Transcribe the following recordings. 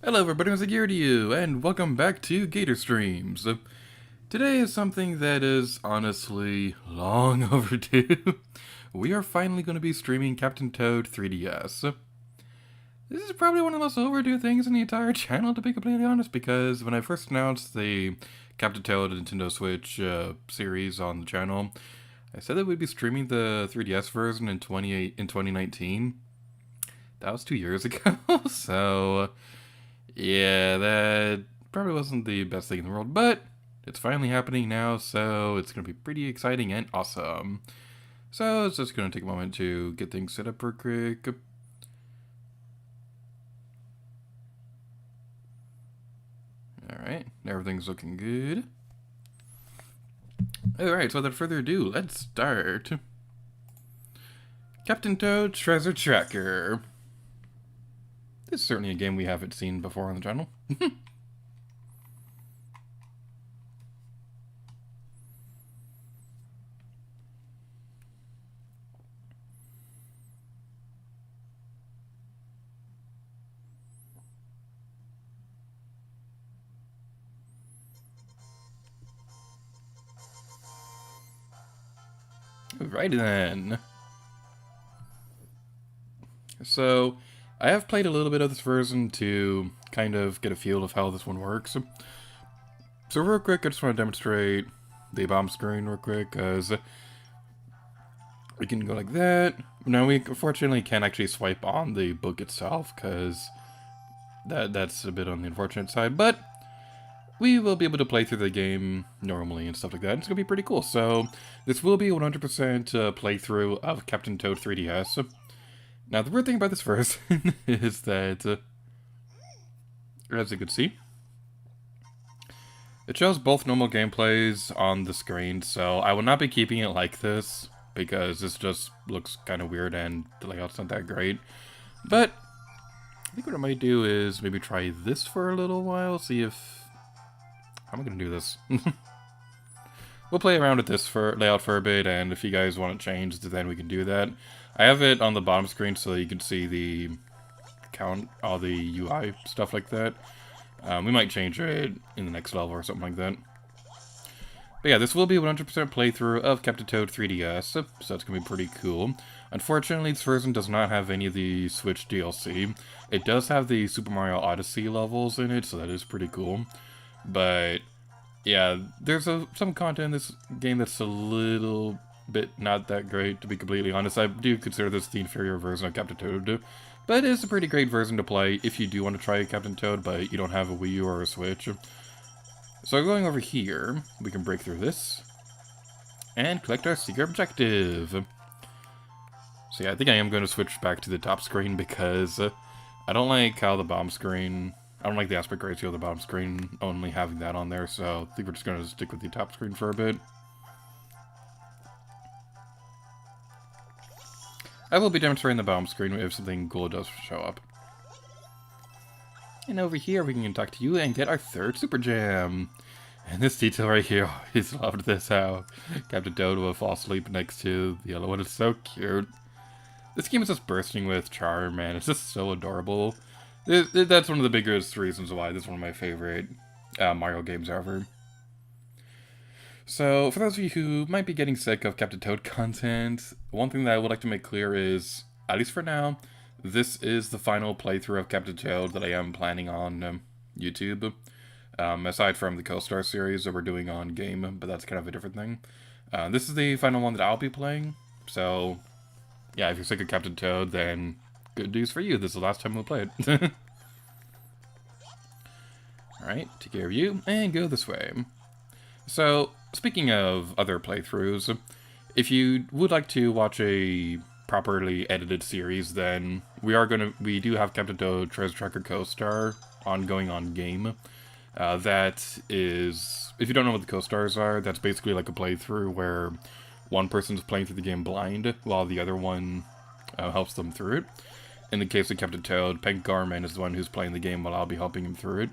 Hello everybody, it's here to you, and welcome back to G8RStreams. Today is something that is honestly long overdue. We are finally going to be streaming Captain Toad 3DS. This is probably one of the most overdue things in the entire channel, to be completely honest, because when I first announced the Captain Toad Nintendo Switch series on the channel, I said that we'd be streaming the 3DS version in 2019. That was 2 years ago, so... yeah, that probably wasn't the best thing in the world, but it's finally happening now, so it's going to be pretty exciting and awesome. So it's just going to take a moment to get things set up real quick. Alright, everything's looking good. Alright, so without further ado, let's start. Captain Toad Treasure Tracker. This is certainly a game we haven't seen before on the channel. Alrighty then. So, I have played a little bit of this version to kind of get a feel of how this one works. So real quick, I just want to demonstrate the bomb screen real quick, because we can go like that. Now we unfortunately can't actually swipe on the book itself, because that's a bit on the unfortunate side, but we will be able to play through the game normally and stuff like that. It's going to be pretty cool. So this will be a 100% playthrough of Captain Toad 3DS. Now, the weird thing about this version is that, as you can see, it shows both normal gameplays on the screen, so I will not be keeping it like this, because this just looks kind of weird and the layout's not that great. But I think what I might do is maybe try this for a little while, see if... how am I going to do this? We'll play around with this layout for a bit, and if you guys want to change, then we can do that. I have it on the bottom screen so you can see the count, all the UI, stuff like that. We might change it in the next level or something like that. But yeah, this will be a 100% playthrough of Captain Toad 3DS, so that's going to be pretty cool. Unfortunately, this version does not have any of the Switch DLC. It does have the Super Mario Odyssey levels in it, so that is pretty cool. But yeah, there's some content in this game that's a little bit not that great, to be completely honest. I do consider this the inferior version of Captain Toad, but it is a pretty great version to play if you do want to try Captain Toad, but you don't have a Wii U or a Switch. So going over here, we can break through this and collect our secret objective. So yeah, I think I am going to switch back to the top screen because I don't like how the bottom screen... I don't like the aspect ratio of the bottom screen, only having that on there, so I think we're just going to stick with the top screen for a bit. I will be demonstrating the bottom screen if something cool does show up. And over here, we can talk to you and get our third Super Jam. And this detail right here, I always loved this, how Captain Toad will fall asleep next to the yellow one. It's so cute. This game is just bursting with charm, man. It's just so adorable. That's one of the biggest reasons why this is one of my favorite Mario games ever. So, for those of you who might be getting sick of Captain Toad content, one thing that I would like to make clear is, at least for now, this is the final playthrough of Captain Toad that I am planning on YouTube. Aside from the Co-Star series that we're doing on Game, but that's kind of a different thing. This is the final one that I'll be playing, so yeah, if you're sick of Captain Toad, then good news for you, this is the last time we'll play it. Alright, take care of you, and go this way. So, speaking of other playthroughs, if you would like to watch a properly edited series, then we do have Captain Toad Treasure Tracker Co-Star ongoing on Game. That is, if you don't know what the Co-Stars are, that's basically like a playthrough where one person's playing through the game blind, while the other one helps them through it. In the case of Captain Toad, Peg Garman is the one who's playing the game while I'll be helping him through it.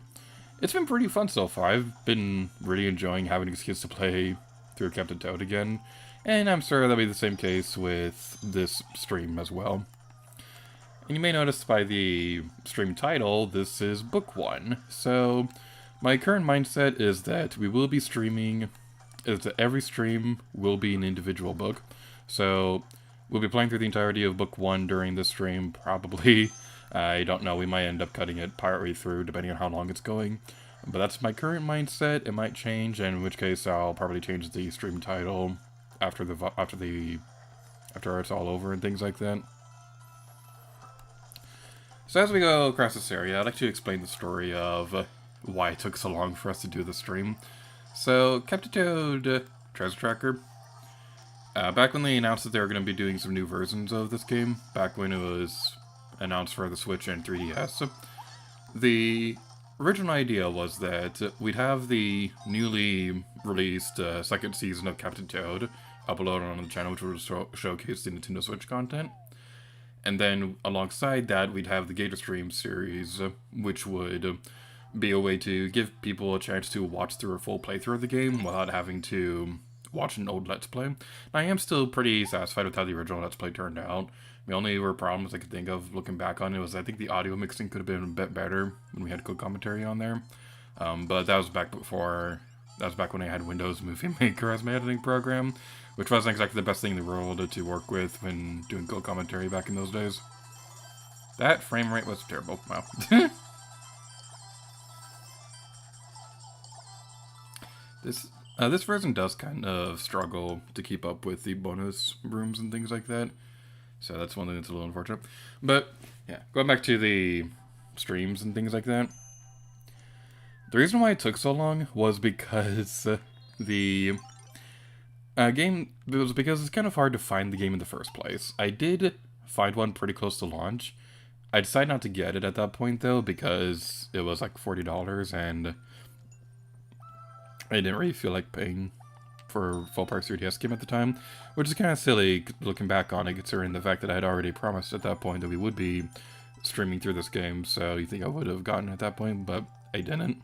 It's been pretty fun so far. I've been really enjoying having an excuse to play through Captain Toad again, and I'm sure that'll be the same case with this stream as well. And you may notice by the stream title, this is Book 1. So, my current mindset is that we will be streaming, is that every stream will be an individual book. So, we'll be playing through the entirety of Book 1 during this stream, probably. I don't know, we might end up cutting it partway through, depending on how long it's going. But that's my current mindset. It might change, and in which case I'll probably change the stream title after it's all over and things like that. So as we go across this area, I'd like to explain the story of why it took so long for us to do the stream. So, Captain Toad Treasure Tracker. Back when they announced that they were going to be doing some new versions of this game, back when it was announced for the Switch and 3DS, the original idea was that we'd have the newly released second season of Captain Toad uploaded on the channel, which would showcase the Nintendo Switch content. And then alongside that, we'd have the G8RStreams series, which would be a way to give people a chance to watch through a full playthrough of the game without having to watch an old Let's Play. And I am still pretty satisfied with how the original Let's Play turned out. The only problems I could think of looking back on it was I think the audio mixing could have been a bit better when we had good commentary on there. But that was back when I had Windows Movie Maker as my editing program, which wasn't exactly the best thing in the world to work with when doing good commentary back in those days. That frame rate was terrible. Wow. This version does kind of struggle to keep up with the bonus rooms and things like that. So that's one thing that's a little unfortunate. But, yeah, going back to the streams and things like that. The reason why it took so long was because the game, it was because it's kind of hard to find the game in the first place. I did find one pretty close to launch. I decided not to get it at that point, though, because it was like $40, and I didn't really feel like paying for a full-price 3DS game at the time, which is kind of silly looking back on it, considering the fact that I had already promised at that point that we would be streaming through this game, so you think I would have gotten it at that point, but I didn't.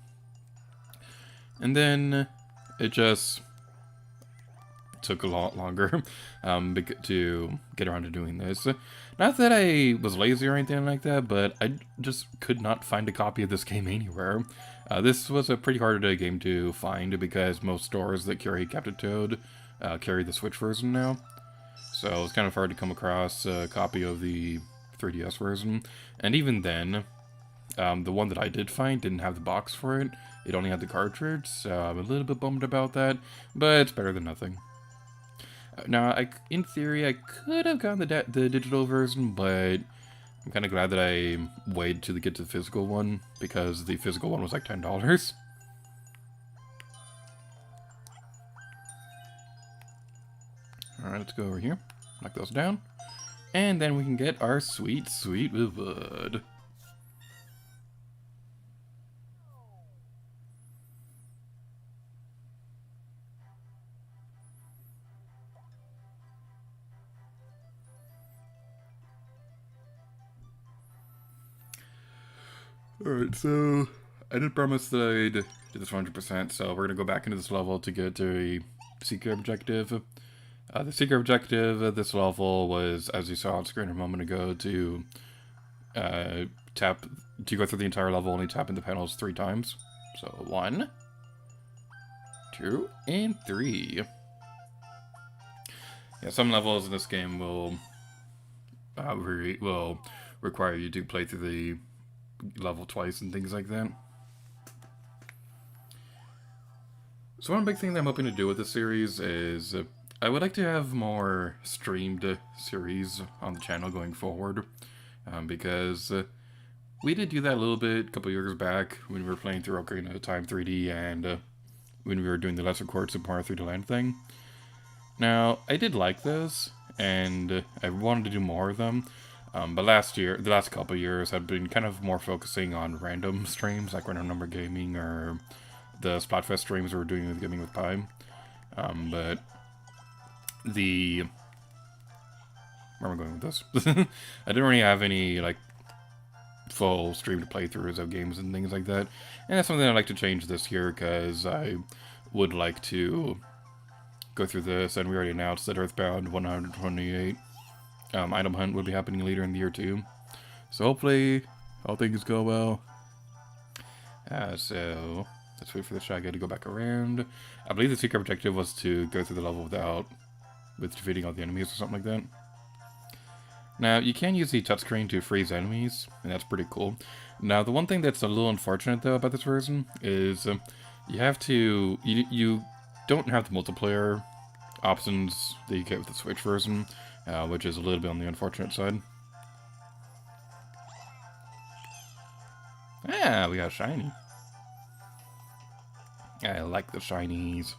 And then it just took a lot longer to get around to doing this. Not that I was lazy or anything like that, but I just could not find a copy of this game anywhere. This was a pretty hard game to find because most stores that carry Captain Toad carry the Switch version now. So it was kind of hard to come across a copy of the 3DS version. And even then, the one that I did find didn't have the box for it. It only had the cartridge, so I'm a little bit bummed about that, but it's better than nothing. Now, in theory, I could have gotten the digital version, but I'm kind of glad that I waited to get to the physical one, because the physical one was like $10. Alright, let's go over here, knock those down, and then we can get our sweet, sweet wood. Alright, so I did promise that I'd do this 100%, so we're going to go back into this level to get to a secret objective. The secret objective of this level was, as you saw on screen a moment ago, to go through the entire level, only tapping the panels 3 times. So 1, 2, and 3. Yeah, some levels in this game will require you to play through the level twice and things like that. So one big thing that I'm hoping to do with this series is I would like to have more streamed series on the channel going forward, because we did do that a little bit a couple years back when we were playing through Ocarina of Time 3D and when we were doing the Lesser Quartz of Mario 3D Land thing. Now, I did like those, and I wanted to do more of them. But the last couple of years, I've been kind of more focusing on random streams, like Random Number Gaming or the Splatfest streams we were doing with Gaming with Pi. But where am I going with this? I didn't really have any, like, full streamed playthroughs of games and things like that. And that's something I'd like to change this year, because I would like to go through this, and we already announced that Earthbound 128 item hunt would be happening later in the year too. So hopefully all things go well. So let's wait for the shotgun to go back around. I believe the secret objective was to go through the level with defeating all the enemies or something like that. Now, you can use the touchscreen to freeze enemies, and that's pretty cool. Now, the one thing that's a little unfortunate, though, about this version is you don't have the multiplayer options that you get with the Switch version, which is a little bit on the unfortunate side. Ah, we got a shiny. I like the shinies.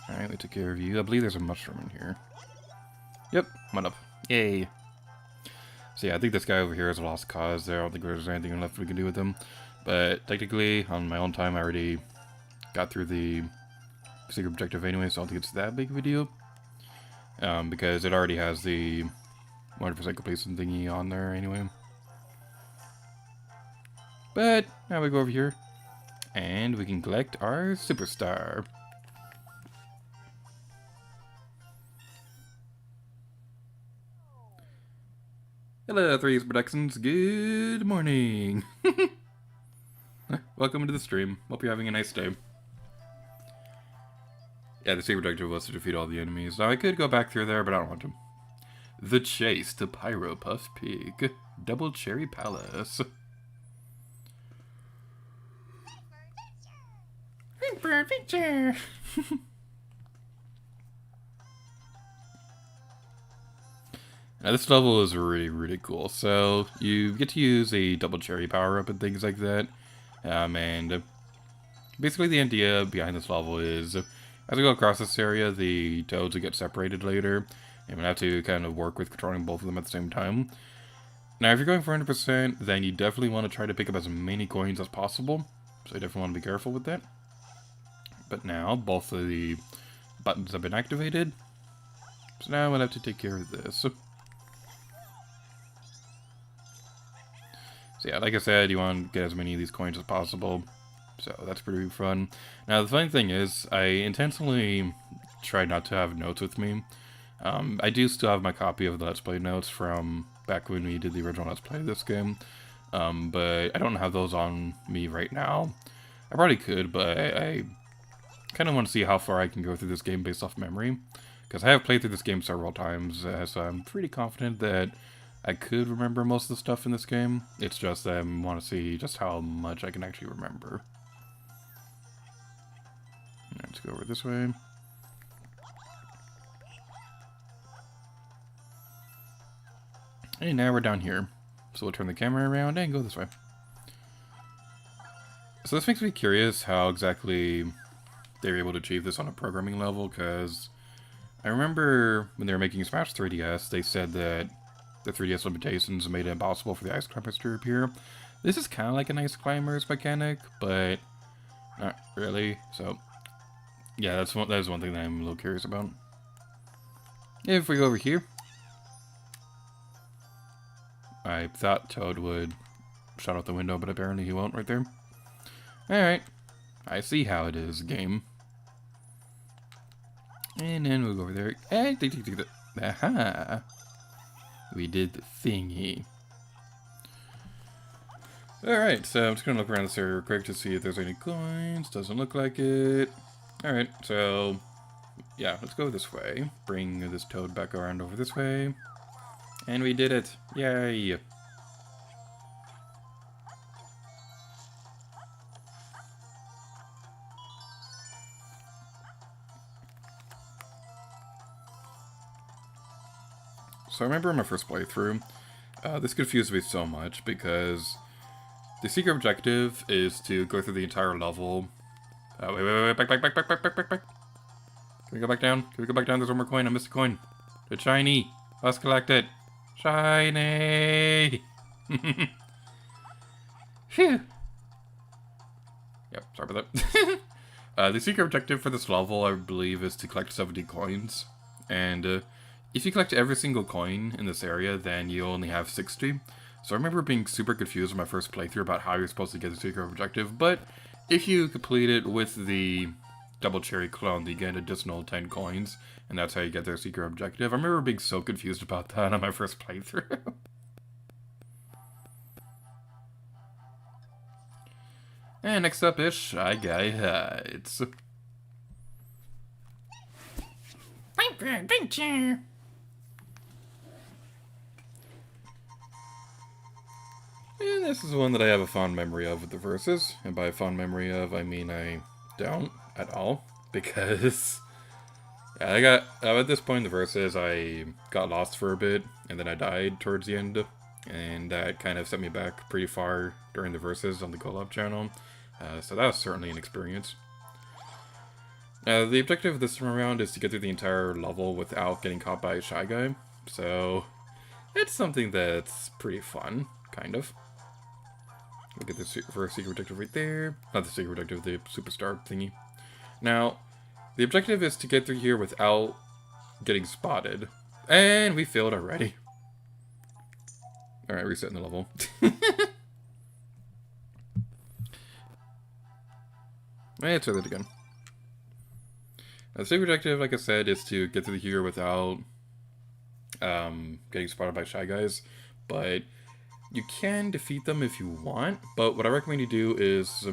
Alright, we took care of you. I believe there's a mushroom in here. Yep, one up. Yay. So yeah, I think this guy over here is a lost cause there. I don't think there's anything left we can do with him. But technically, on my own time, I already got through the secret objective anyway, so I don't think it's that big of a deal. Because it already has the 100% completion thingy on there anyway. But now we go over here, and we can collect our superstar. Hello, 3's Productions. Good morning. Welcome to the stream. Hope you're having a nice day. Yeah, the secret objective was to defeat all the enemies. Now, I could go back through there, but I don't want to. The Chase to Pyro Puff Peak. Double Cherry Palace. Adventure! Now, this level is really cool. So, you get to use a double cherry power-up and things like that. And basically the idea behind this level is, as we go across this area, the toads will get separated later. And we'll have to kind of work with controlling both of them at the same time. Now, if you're going for 100%, then you definitely want to try to pick up as many coins as possible. So you definitely want to be careful with that. But now, both of the buttons have been activated. So now we'll have to take care of this. So yeah, like I said, you want to get as many of these coins as possible. So that's pretty fun. Now the funny thing is, I intentionally tried not to have notes with me. I do still have my copy of the Let's Play notes from back when we did the original Let's Play of this game. But I don't have those on me right now. I probably could, but I kind of want to see how far I can go through this game based off memory. Because I have played through this game several times, so I'm pretty confident that I could remember most of the stuff in this game. It's just that I want to see just how much I can actually remember. Let's go over this way. And now we're down here. So we'll turn the camera around and go this way. So this makes me curious how exactly they were able to achieve this on a programming level, because I remember when they were making Smash 3DS, they said that the 3DS limitations made it impossible for the ice climbers to appear. This is kind of like an ice climbers mechanic, but not really. So, yeah, that is one thing that I'm a little curious about. If we go over here, I thought Toad would shut out the window, but apparently he won't right there. Alright, I see how it is, game. And then we'll go over there. Aha! We did the thingy. Alright, so I'm just gonna look around this area real quick to see if there's any coins. Doesn't look like it. Alright, so yeah, let's go this way. Bring this toad back around over this way. And we did it. Yay! So I remember in my first playthrough, this confused me so much because the secret objective is to go through the entire level. Wait, back. Can we go back down? Can we go back down? There's one more coin. I missed a coin. It's shiny. Let's collect it. Shiny! Phew. Yep, sorry about that. The secret objective for this level, I believe, is to collect 70 coins. And if you collect every single coin in this area, then you only have 60. So I remember being super confused in my first playthrough about how you're supposed to get the secret objective, but if you complete it with the double cherry clone, you get an additional 10 coins, and that's how you get their secret objective. I remember being so confused about that on my first playthrough. And next up is Shy Guy Hides. Adventure! And this is one that I have a fond memory of with the verses. And by fond memory of, I mean I don't at all. Because I got, at this point in the verses, I got lost for a bit. And then I died towards the end. And that kind of set me back pretty far during the verses on the Golub channel. So that was certainly an experience. The objective of this time around is to get through the entire level without getting caught by a Shy Guy. So it's something that's pretty fun, kind of. Look at this first secret objective right there. Not the secret objective, the superstar thingy. Now, the objective is to get through here without getting spotted. And we failed already. Alright, resetting the level. Let's try that again. The secret objective, like I said, is to get through here without getting spotted by Shy Guys. But you can defeat them if you want. But what I recommend you do is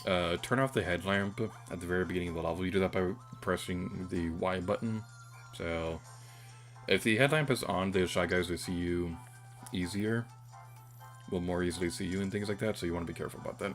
turn off the headlamp at the very beginning of the level. You do that by pressing the Y button. So if the headlamp is on, the Shy Guys will see you easier. Will more easily see you and things like that. So you want to be careful about that.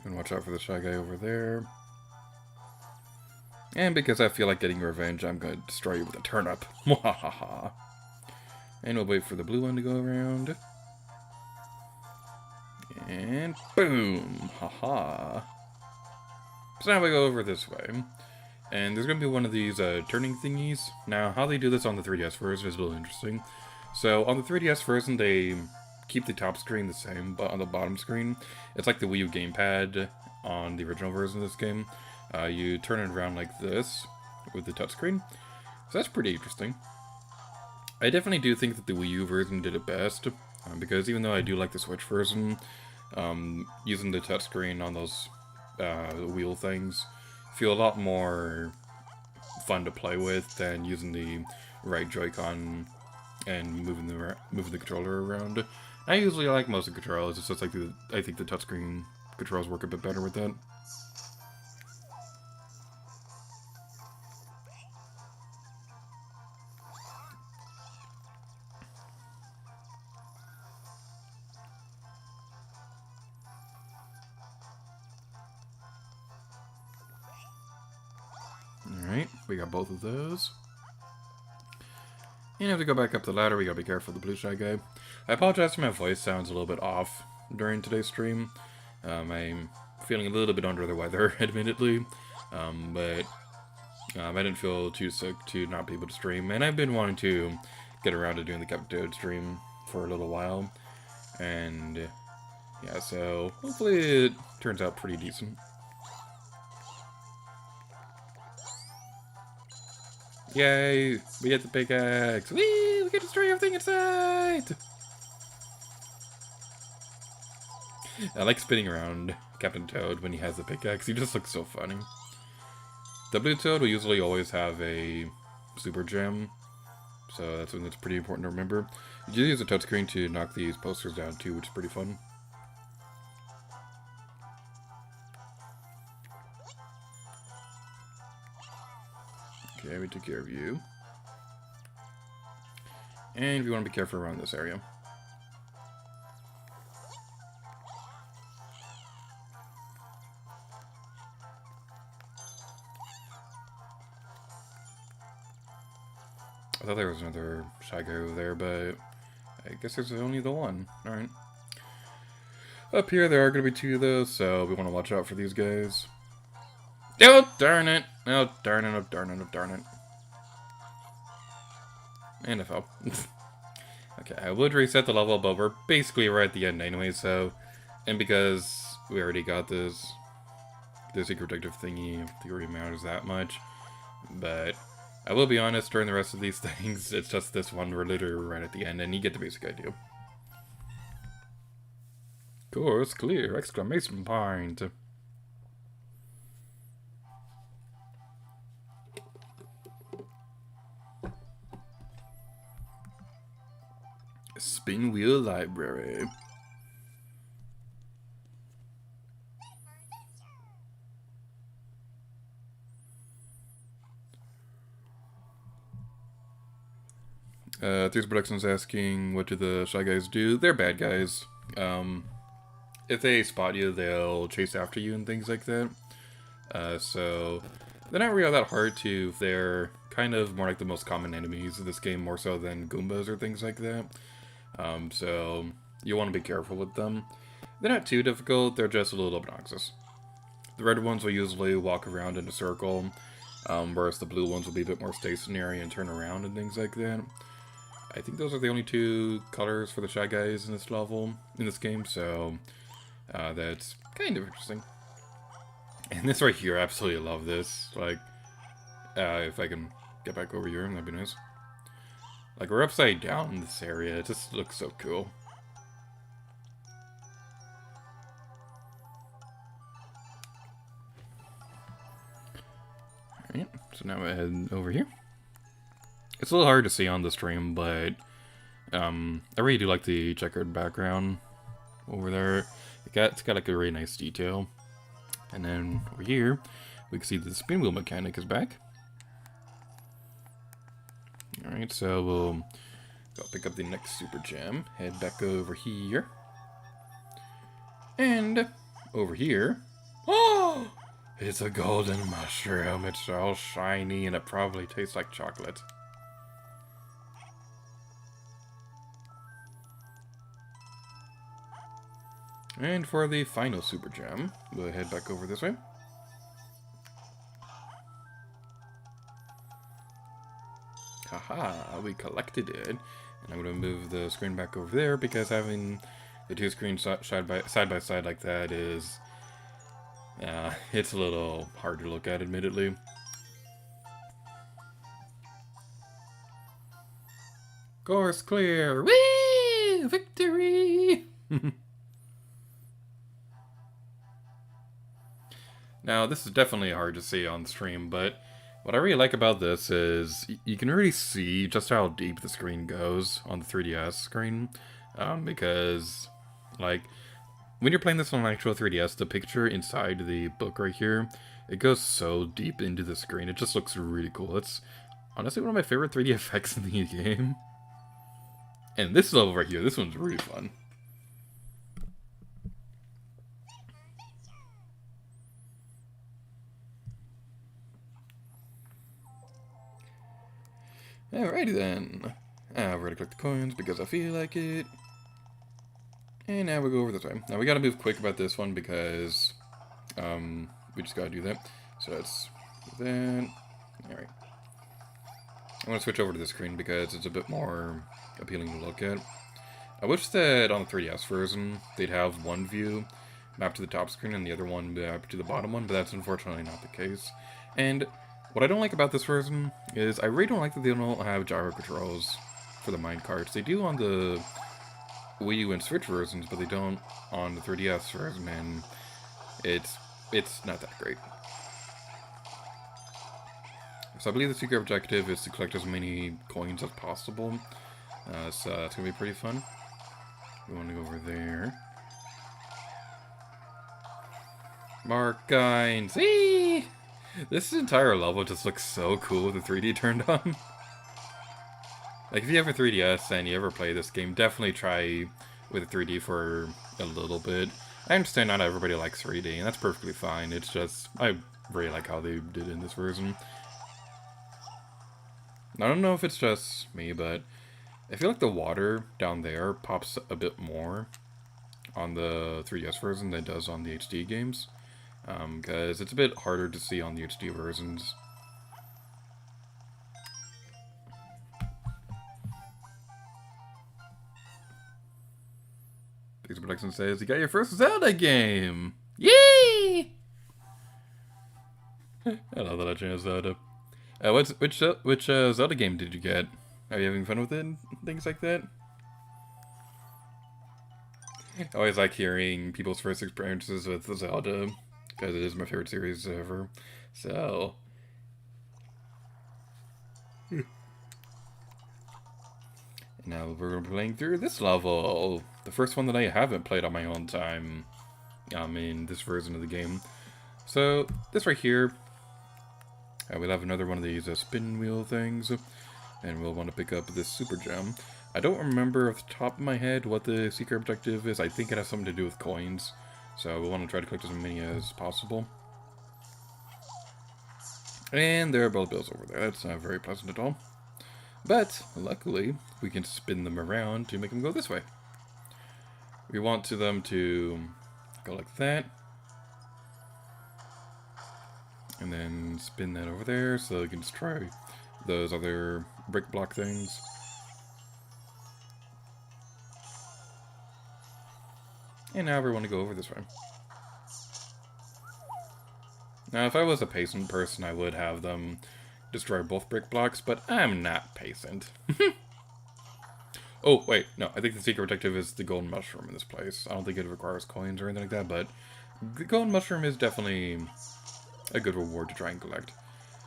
And watch out for the Shy Guy over there. And because I feel like getting revenge, I'm going to destroy you with a turnip. Mwahaha. And we'll wait for the blue one to go around. And boom! Haha. So now we go over this way. And there's going to be one of these turning thingies. Now, how they do this on the 3DS version is really interesting. So, on the 3DS version, they keep the top screen the same, but on the bottom screen, it's like the Wii U gamepad on the original version of this game. You turn it around like this with the touchscreen. So that's pretty interesting. I definitely do think that the Wii U version did it best, because even though I do like the Switch version, using the touchscreen on those wheel things feel a lot more fun to play with than using the right Joy-Con and moving the controller around. I usually like most of the controls. It's just like I think the touchscreen controls work a bit better with that. Alright, we got both of those. And if we go back up the ladder, we gotta be careful of the blue Shy Guy. I apologize if my voice sounds a little bit off during today's stream. I'm feeling a little bit under the weather, admittedly. But I didn't feel too sick to not be able to stream. And I've been wanting to get around to doing the Captain Toad stream for a little while. And yeah, so hopefully it turns out pretty decent. Yay! We get the pickaxe! Whee! We can destroy everything in sight! I like spinning around Captain Toad when he has the pickaxe. He just looks so funny. The blue Toad will usually always have a super gem, so that's something that's pretty important to remember. You do use a touchscreen to knock these posters down too, which is pretty fun. Okay, we took care of you. And we want to be careful around this area. I thought there was another Shy Guy over there, but I guess there's only the one. Alright. Up here there are going to be two of those, so we want to watch out for these guys. Oh, darn it! Oh, darn it, oh, darn it, oh, darn it. And I fell. Okay, I would reset the level, but we're basically right at the end anyway, so... And because we already got the secret objective thingy, if the already matters that much. But I will be honest, during the rest of these things, it's just this one, we're literally right at the end, and you get the basic idea. Course clear! Exclamation point! Spin Wheel Library. There's Productions asking, what do the Shy Guys do? They're bad guys. If they spot you, they'll chase after you and things like that. So they're not really that hard to. They're kind of more like the most common enemies of this game, more so than Goombas or things like that. So you want to be careful with them. They're not too difficult, they're just a little obnoxious. The red ones will usually walk around in a circle, whereas the blue ones will be a bit more stationary and turn around and things like that. I think those are the only two colors for the Shy Guys in this level, in this game, so that's kind of interesting. And this right here, I absolutely love this. Like, if I can get back over here, that'd be nice. Like, we're upside down in this area, it just looks so cool. Alright, so now I head over here. It's a little hard to see on the stream, but I really do like the checkered background over there. It's got like a really nice detail. And then over here, we can see the spin wheel mechanic is back. Alright, so we'll go pick up the next super gem, head back over here. And over here, oh! It's a golden mushroom. It's all shiny and it probably tastes like chocolate. And for the final super gem, we'll head back over this way. Haha, we collected it. And I'm going to move the screen back over there because having the two screens side by side like that is... it's a little hard to look at, admittedly. Course clear! Whee! Victory! Now, this is definitely hard to see on stream, but what I really like about this is you can really see just how deep the screen goes on the 3DS screen, because, like, when you're playing this on an actual 3DS, the picture inside the book right here, it goes so deep into the screen, it just looks really cool. It's honestly one of my favorite 3D effects in the game. And this level right here, this one's really fun. Alrighty then. We're gonna collect the coins because I feel like it. And now we go over this way. Now we gotta move quick about this one because we just gotta do that. So let's do that. Alright. I'm gonna switch over to this screen because it's a bit more appealing to look at. I wish that on the 3DS version they'd have one view mapped to the top screen and the other one mapped to the bottom one, but that's unfortunately not the case. And what I don't like about this version is I really don't like that they don't have gyro controls for the minecarts. They do on the Wii U and Switch versions, but they don't on the 3DS version, and it's not that great. So I believe the secret objective is to collect as many coins as possible. So that's gonna be pretty fun. We want to go over there. Mark coins! Eee! This entire level just looks so cool with the 3D turned on. Like, if you have a 3DS and you ever play this game, definitely try with 3D for a little bit. I understand not everybody likes 3D, and that's perfectly fine. It's just, I really like how they did it in this version. I don't know if it's just me, but I feel like the water down there pops a bit more on the 3DS version than it does on the HD games. Because it's a bit harder to see on the HD versions. Pixel Production says, you got your first Zelda game! Yay! I love the Legend of Zelda. Which Zelda game did you get? Are you having fun with it and things like that? I always like hearing people's first experiences with Zelda, because it is my favorite series ever. So... now we're playing through this level. The first one that I haven't played on my own time. In this version of the game. So, this right here. We'll have another one of these spin wheel things. And we'll want to pick up this super gem. I don't remember off the top of my head what the secret objective is. I think it has something to do with coins. So, we'll want to try to collect as many as possible. And there are both bills over there. That's not very pleasant at all. But, luckily, we can spin them around to make them go this way. We want them to go like that. And then spin that over there so we can destroy those other brick block things. And now we want to go over this way. Now, if I was a patient person, I would have them destroy both brick blocks, but I'm not patient. Oh, wait, no, I think the secret objective is the golden mushroom in this place. I don't think it requires coins or anything like that, but the golden mushroom is definitely a good reward to try and collect.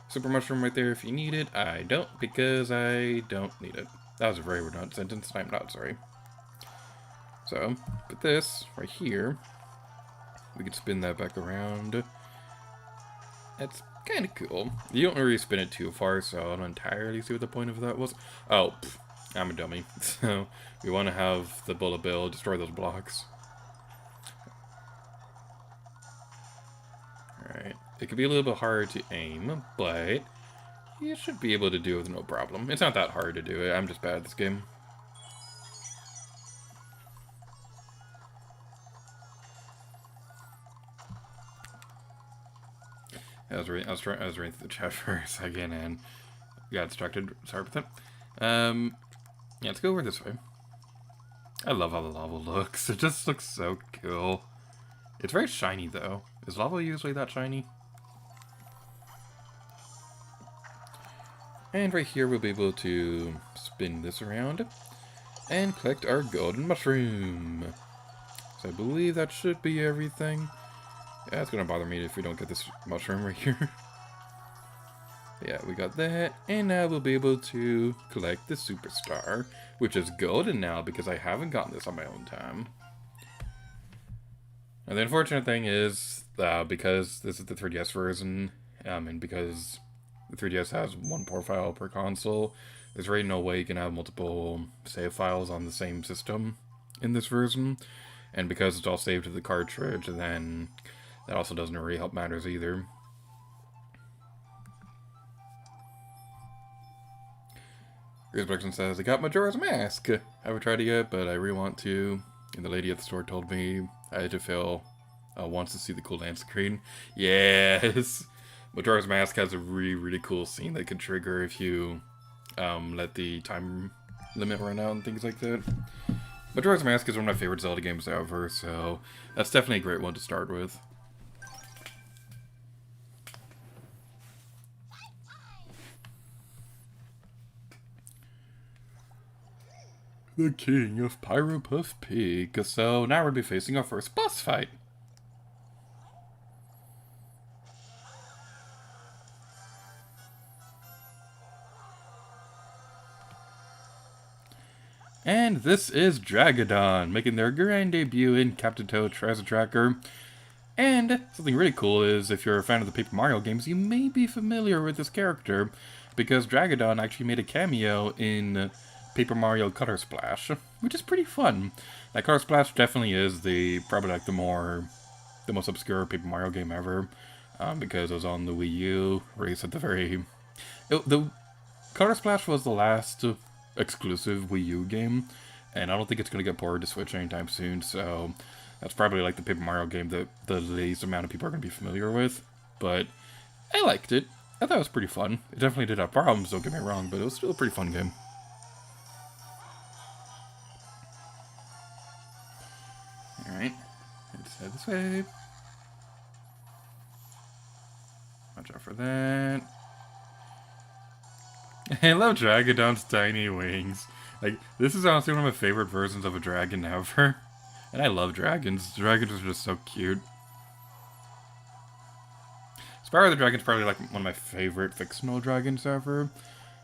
Super mushroom right there if you need it. I don't, because I don't need it. That was a very redundant sentence, and I'm not sorry. So, put this right here. We can spin that back around. That's kind of cool. You don't really spin it too far, so I don't entirely see what the point of that was. Oh, I'm a dummy. So, we want to have the bullet bill destroy those blocks. Alright. It could be a little bit hard to aim, but you should be able to do it with no problem. It's not that hard to do it. I'm just bad at this game. I was reading through the chat for a second and got distracted. Sorry about that. Yeah, let's go over this way. I love how the lava looks. It just looks so cool. It's very shiny though. Is lava usually that shiny? And right here we'll be able to spin this around and collect our golden mushroom. So I believe that should be everything. Yeah, it's gonna bother me if we don't get this mushroom right here. Yeah, we got that, and now we'll be able to collect the superstar, which is golden now because I haven't gotten this on my own time. And the unfortunate thing is, because this is the 3DS version, and because the 3DS has one profile per console, there's really no way you can have multiple save files on the same system in this version. And because it's all saved to the cartridge, then that also doesn't really help matters either. Here's Brixton says, I got Majora's Mask. I haven't tried it yet, but I really want to. And the lady at the store told me I had to fill wants to see the cool dance screen. Yes! Majora's Mask has a really, really cool scene that can trigger if you let the time limit run out and things like that. Majora's Mask is one of my favorite Zelda games ever, so that's definitely a great one to start with. The king of Pyro Puff Peak. So now we'll be facing our first boss fight. And this is Dragodon, making their grand debut in Captain Toad Treasure Tracker. And something really cool is, if you're a fan of the Paper Mario games, you may be familiar with this character, because Dragodon actually made a cameo in Paper Mario Color Splash, which is pretty fun. Like, Color Splash definitely is probably like the most obscure Paper Mario game ever, because it was on the Wii U, released at the the Color Splash was the last exclusive Wii U game, and I don't think it's going to get ported to Switch anytime soon, so that's probably like the Paper Mario game that the least amount of people are going to be familiar with, but I liked it. I thought it was pretty fun. It definitely did have problems, don't get me wrong, but it was still a pretty fun game. Head this way. Watch out for that. I love Dragodon's tiny wings. Like, this is honestly one of my favorite versions of a dragon ever. And I love dragons. Dragons are just so cute. Spyro the Dragon's probably like one of my favorite fictional dragons ever.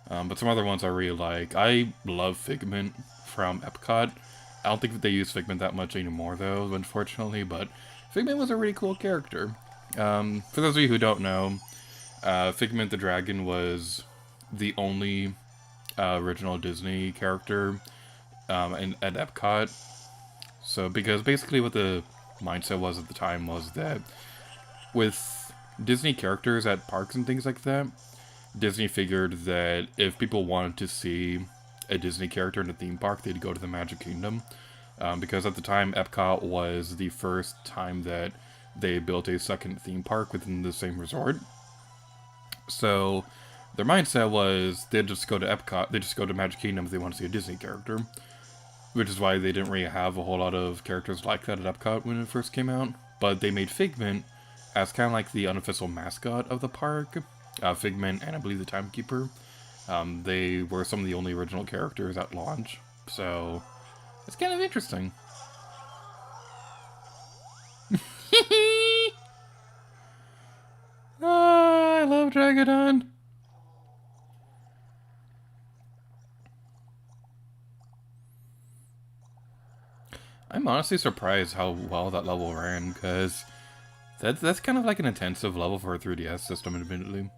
But some other ones I really like. I love Figment from Epcot. I don't think that they use Figment that much anymore though, unfortunately, but Figment was a really cool character. For those of you who don't know, Figment the Dragon was the only original Disney character at Epcot. So, because basically what the mindset was at the time was that with Disney characters at parks and things like that, Disney figured that if people wanted to see a Disney character in a theme park, they'd go to the Magic Kingdom. Because at the time, Epcot was the first time that they built a second theme park within the same resort. So their mindset was they'd just go to Epcot, they'd just go to Magic Kingdom if they want to see a Disney character. Which is why they didn't really have a whole lot of characters like that at Epcot when it first came out. But they made Figment as kind of like the unofficial mascot of the park. Figment and I believe the Timekeeper. They were some of the only original characters at launch. So it's kind of interesting. Oh, I love Dragodon. I'm honestly surprised how well that level ran, because that's kind of like an intensive level for a 3DS system, admittedly.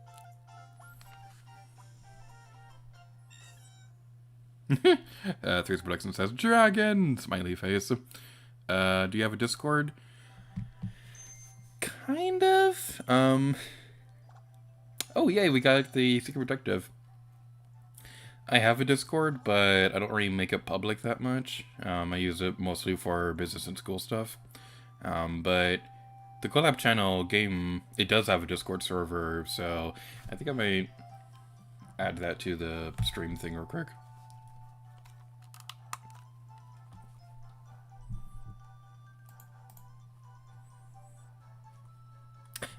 Three's Production says, Dragon! Smiley face. Do you have a Discord? Kind of. Oh, yay, we got the Secret Protective. I have a Discord, but I don't really make it public that much. I use it mostly for business and school stuff. But the collab channel game, it does have a Discord server, so I think I might add that to the stream thing real quick.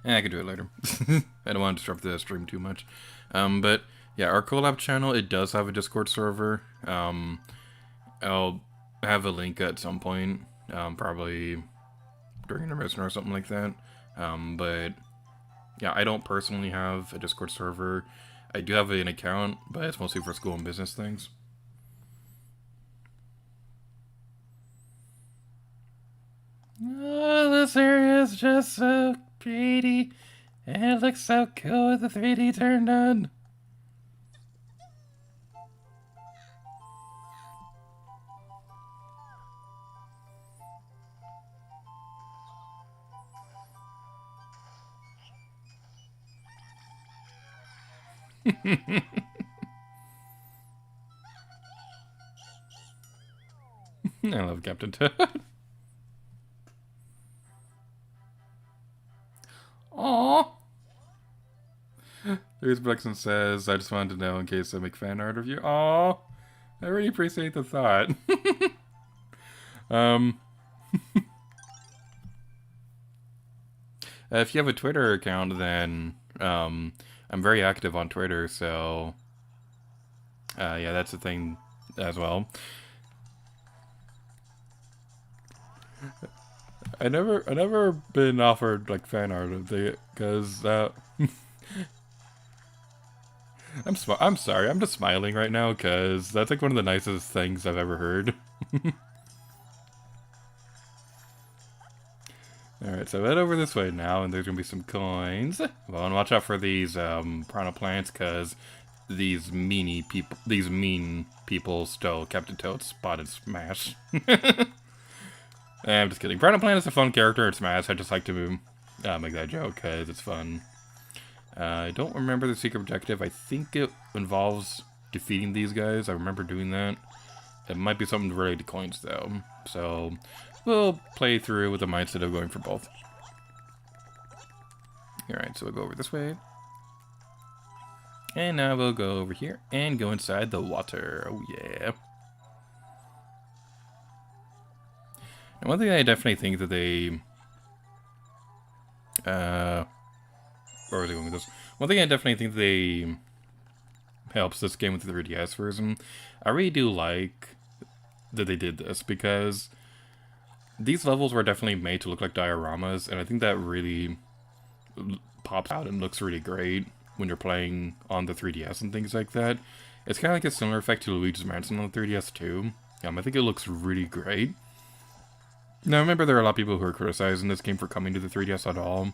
I could do it later. I don't want to disrupt the stream too much. But yeah, our collab channel, it does have a Discord server. I'll have a link at some point, probably during intermission or something like that. But yeah, I don't personally have a Discord server. I do have an account, but it's mostly for school and business things. Oh, this area is just so pretty, and it looks so cool with the 3D turned on. I love Captain Toad. Aww. There's Brexton says, I just wanted to know in case I make fan art of you. Aww. I really appreciate the thought. If you have a Twitter account, then I'm very active on Twitter, so yeah, that's a thing as well. I never been offered like fan art of the, because I'm sorry, I'm just smiling right now because that's like one of the nicest things I've ever heard. Alright, so head over this way now, and there's gonna be some coins. Well, and watch out for these piranha plants, because these mean people stole Captain Toad's spot in Smash. I'm just kidding. Piranha Plant is a fun character in Smash. I just like to make that joke because it's fun. I don't remember the secret objective. I think it involves defeating these guys. I remember doing that. It might be something related to coins, though. So we'll play through with the mindset of going for both. Alright, so we'll go over this way. And now we'll go over here and go inside the water. Oh, yeah. And one thing I definitely think that they Where was I going with this? One thing I definitely think they helps this game with the 3DS version. I really do like that they did this because these levels were definitely made to look like dioramas, and I think that really pops out and looks really great when you're playing on the 3DS and things like that. It's kind of like a similar effect to Luigi's Mansion on the 3DS too. I think it looks really great. Now, I remember there are a lot of people who are criticizing this game for coming to the 3DS at all.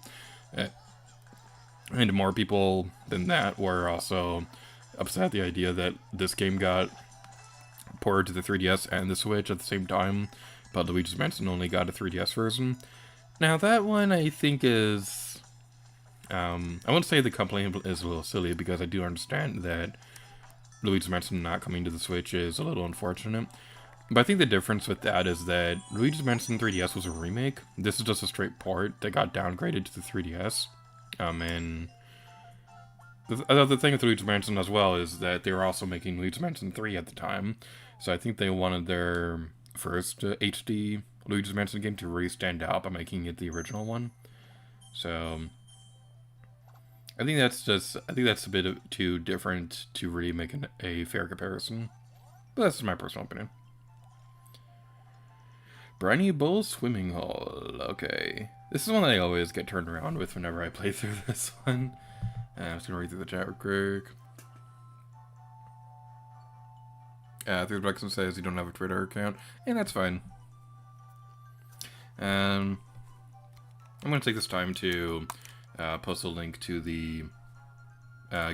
And more people than that were also upset at the idea that this game got ported to the 3DS and the Switch at the same time, but Luigi's Mansion only got a 3DS version. Now, that one I think is... I won't say the complaint is a little silly, because I do understand that Luigi's Mansion not coming to the Switch is a little unfortunate. But I think the difference with that is that Luigi's Mansion 3DS was a remake. This is just a straight port that got downgraded to the 3DS. And the thing with Luigi's Mansion as well is that they were also making Luigi's Mansion 3 at the time. So I think they wanted their first HD Luigi's Mansion game to really stand out by making it the original one. So I think that's a bit too different to really make a fair comparison. But that's my personal opinion. Briny Bull Swimming Hole. Okay. This is one that I always get turned around with whenever I play through this one. I'm just gonna read through the chat real quick. Through Brexton says you don't have a Twitter account, and that's fine. I'm gonna take this time to post a link to the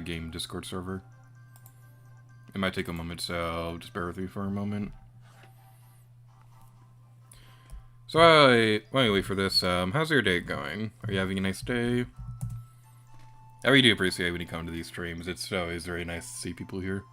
game Discord server. It might take a moment, so just bear with me for a moment. So while you wait for this, how's your day going? Are you having a nice day? I really do appreciate when you come to these streams. It's always very nice to see people here.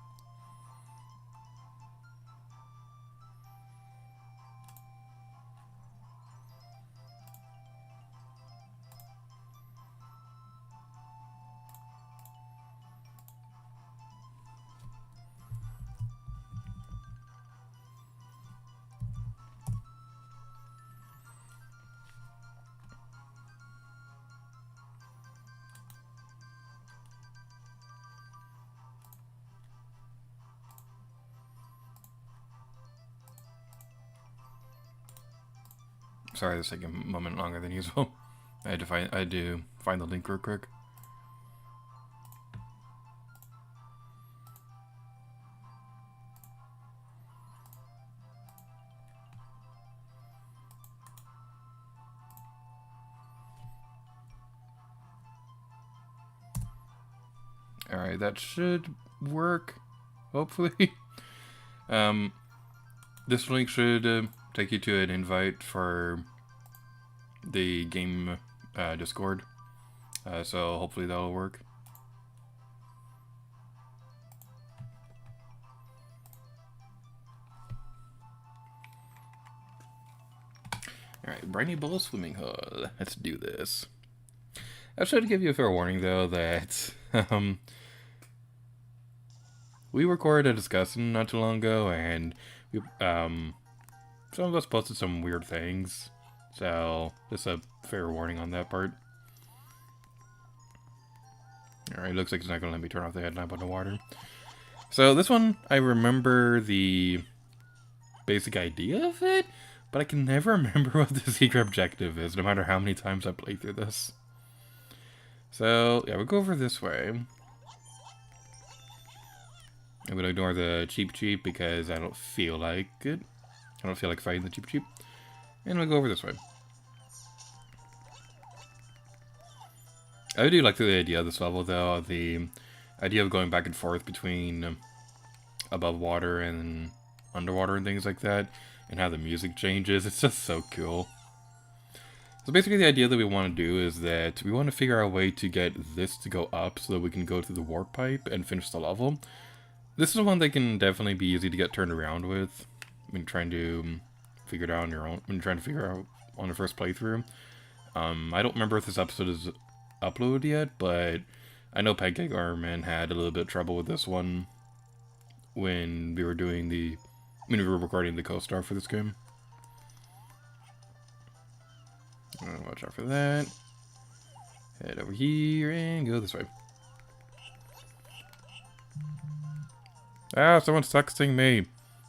Sorry, this is taking a moment longer than usual. I had to find the link real quick. Alright, that should work, hopefully. This link should take you to an invite for the game Discord, so hopefully that'll work. Alright, Briny Bull Swimming Hole. Let's do this. I should give you a fair warning, though, that we recorded a discussion not too long ago, and we, some of us posted some weird things, so just a fair warning on that part. Alright, looks like it's not going to let me turn off the headlamp underwater. So this one, I remember the basic idea of it, but I can never remember what the secret objective is, no matter how many times I play through this. So, yeah, we'll go over this way. I'm going to ignore the cheap because I don't feel like it. I don't feel like fighting the cheap. And we'll go over this way. I do like the idea of this level, though. The idea of going back and forth between above water and underwater and things like that. And how the music changes. It's just so cool. So basically the idea that we want to do is that we want to figure out a way to get this to go up so that we can go to the warp pipe and finish the level. This is one that can definitely be easy to get turned around with when trying to figure it out on your own, when trying to figure out on the first playthrough. I don't remember if this episode is uploaded yet, but I know Pancake Armman had a little bit of trouble with this one when we were recording the co-star for this game. Watch out for that. Head over here and go this way. Ah, someone's texting me.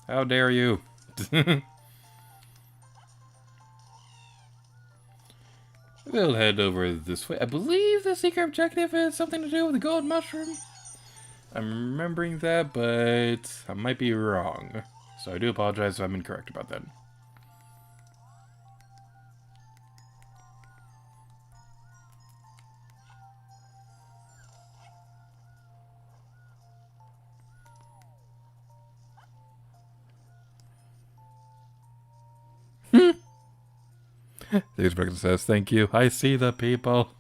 How dare you? We'll head over this way. I believe the secret objective has something to do with the gold mushroom. I'm remembering that, but I might be wrong. So I do apologize if I'm incorrect about that. There's breakfast says, thank you. I see the people.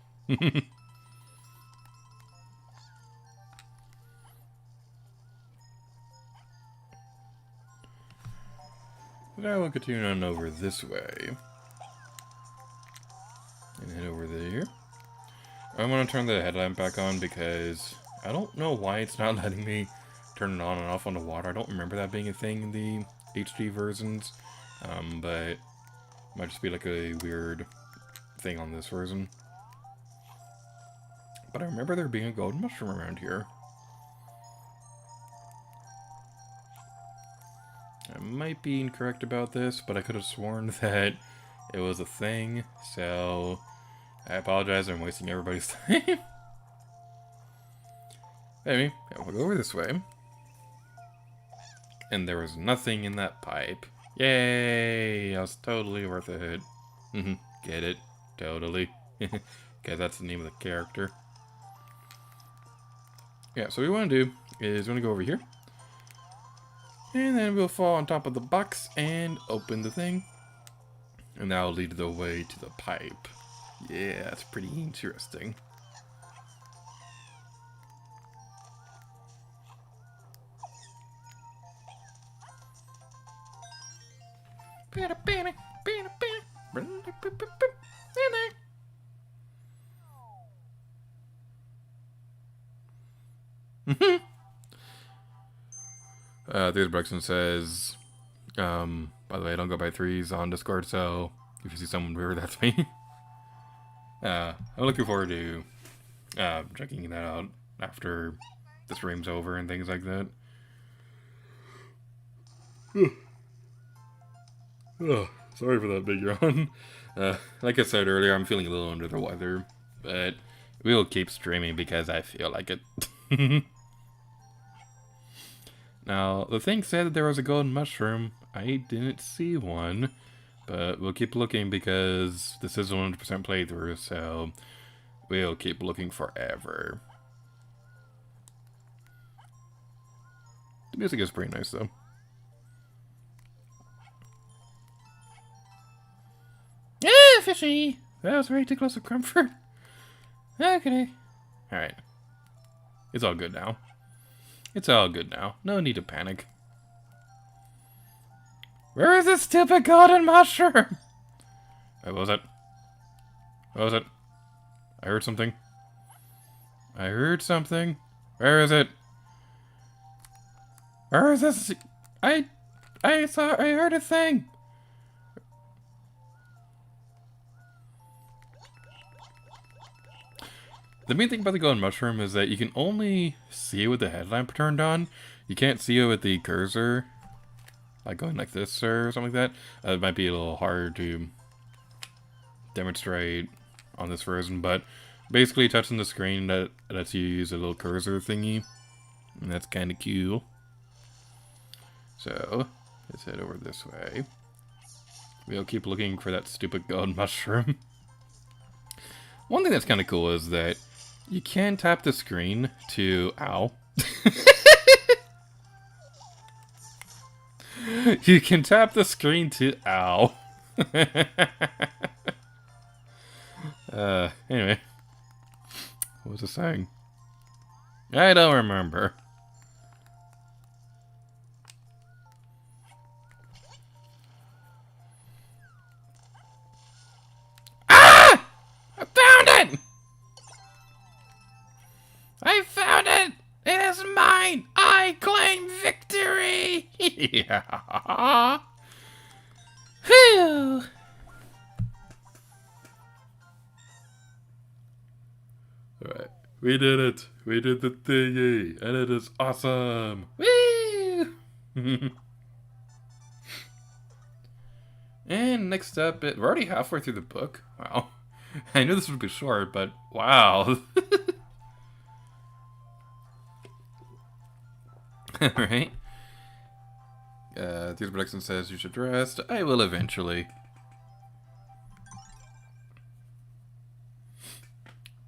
Now we'll continue on over this way. And head over there. I'm going to turn the headlamp back on because I don't know why it's not letting me turn it on and off on the water. I don't remember that being a thing in the HD versions. But it might just be like a weird thing on this version. But I remember there being a golden mushroom around here. I might be incorrect about this, but I could have sworn that it was a thing. So I apologize, I'm wasting everybody's time. Anyway, we'll go over this way. And there was nothing in that pipe. Yay! That was totally worth it. Get it? Totally. Okay, that's the name of the character. Yeah, so what we want to do is we want to go over here. And then we'll fall on top of the box and open the thing. And that'll lead the way to the pipe. Yeah, that's pretty interesting. There's Brexton says, by the way, I don't go by threes on Discord, so if you see someone weird, that's me. I'm looking forward to checking that out after the stream's over and things like that. Oh, sorry for that big yawn. Like I said earlier, I'm feeling a little under the weather, but we'll keep streaming because I feel like it. Now, the thing said that there was a golden mushroom. I didn't see one, but we'll keep looking because this is a 100% playthrough, so we'll keep looking forever. The music is pretty nice, though. Yeah, fishy! That was way too close to comfort. Okay. Alright. It's all good now. It's all good now. No need to panic. Where is this stupid golden mushroom? Wait, what was it? What was it? I heard something. I heard something. Where is it? Where is this? I heard a thing. The main thing about the golden mushroom is that you can only see it with the headlamp turned on. You can't see it with the cursor, like going like this or something like that. It might be a little harder to demonstrate on this version, but basically touching the screen that lets you use a little cursor thingy, and that's kind of cool. So let's head over this way. We'll keep looking for that stupid golden mushroom. One thing that's kind of cool is that you can tap the screen to... Ow. You can tap the screen to... Ow. Anyway. What was it saying? I don't remember. Ah! I found it! I found it! It is mine! I claim victory! Yeah. Phew. We did it! We did the thingy! And it is awesome! Woo! And next up, we're already halfway through the book. Wow. I knew this would be short, but wow. Alright. Theater Production says you should rest. I will eventually.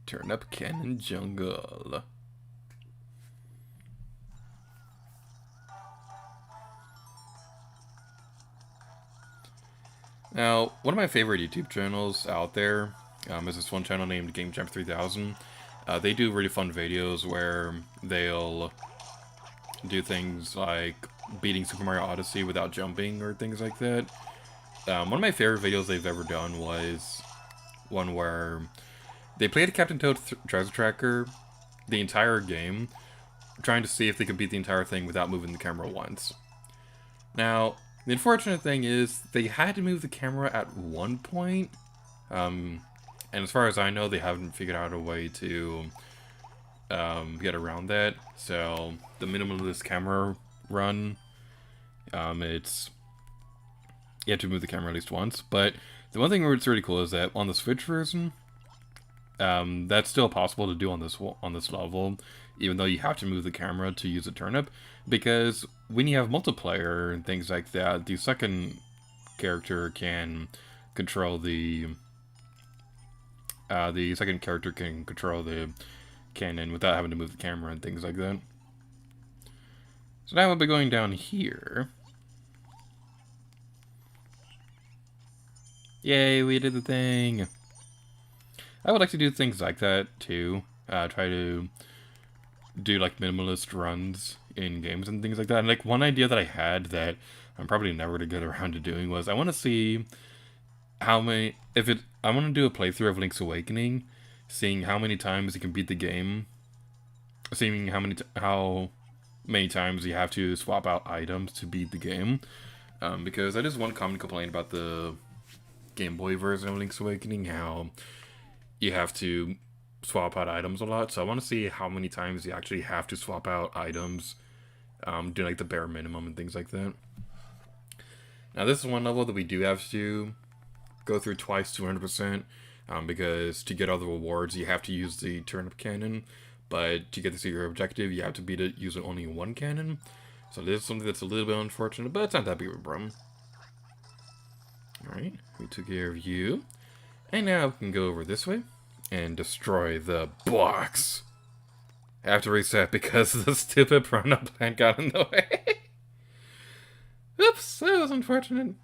Turnip Cannon Jungle. Now, one of my favorite YouTube channels out there is this one channel named Game Jump 3000. They do really fun videos where they'll do things like beating Super Mario Odyssey without jumping or things like that. One of my favorite videos they've ever done was one where they played a Captain Toad Treasure Tracker the entire game, trying to see if they could beat the entire thing without moving the camera once. Now, the unfortunate thing is, they had to move the camera at one point, and as far as I know, they haven't figured out a way to get around that. So, the minimalist camera run, it's... you have to move the camera at least once, but the one thing that's really cool is that on the Switch version, that's still possible to do on this level, even though you have to move the camera to use a turnip, because when you have multiplayer and things like that, the second character can control the cannon without having to move the camera and things like that. So now we'll be going down here. Yay, we did the thing! I would like to do things like that too. Try to do like minimalist runs in games and things like that. And like one idea that I had that I'm probably never gonna get around to doing was I want to see how many. I want to do a playthrough of Link's Awakening, seeing how many times you can beat the game, seeing how many times you have to swap out items to beat the game. Because that is one common complaint about the Game Boy version of Link's Awakening, how you have to swap out items a lot. So I want to see how many times you actually have to swap out items, do like the bare minimum and things like that. Now this is one level that we do have to go through twice 200%, because to get all the rewards you have to use the turnip cannon, but to get the secret objective you have to beat it using only one cannon. So this is something that's a little bit unfortunate, but it's not that big of a problem. Alright, we took care of you. And now we can go over this way and destroy the box. I have to reset because the stupid piranha plant got in the way. Oops, that was unfortunate.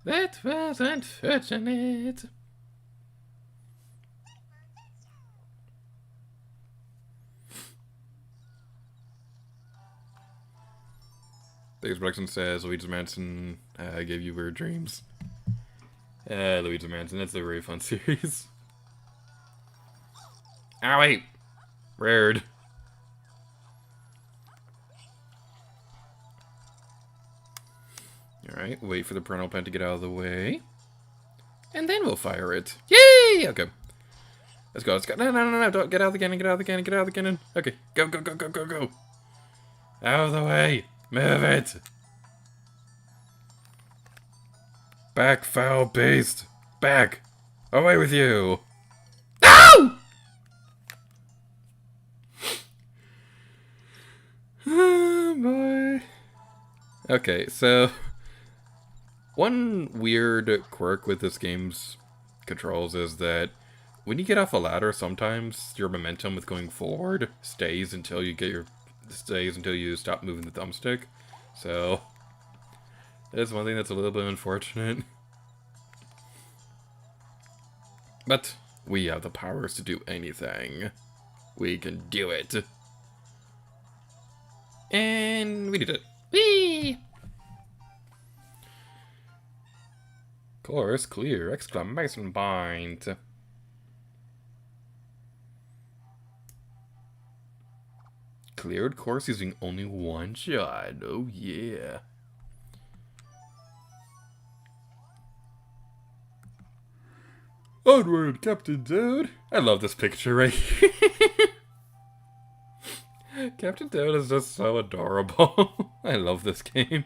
That was unfortunate. Thanks, Brexton says Luigi's Mansion gave you weird dreams. Luigi's Mansion, that's a very fun series. Ah, wait! Rude. Alright, wait for the parental pen to get out of the way. And then we'll fire it. Yay! Okay. Let's go, let's go. No, don't get out of the cannon, get out of the cannon, get out of the cannon. Okay, go. Out of the way! Move it! Back, foul beast! Back! Away with you! No! Oh, boy. Okay, so one weird quirk with this game's controls is that when you get off a ladder, sometimes your momentum with going forward stays until you stop moving the thumbstick. So that's one thing that's a little bit unfortunate. But we have the powers to do anything. We can do it. And we did it. Whee! Course clear! Exclamation point! Cleared course using only one shot. Oh yeah. Onward, Captain Toad! I love this picture right here. Captain Toad is just so adorable. I love this game.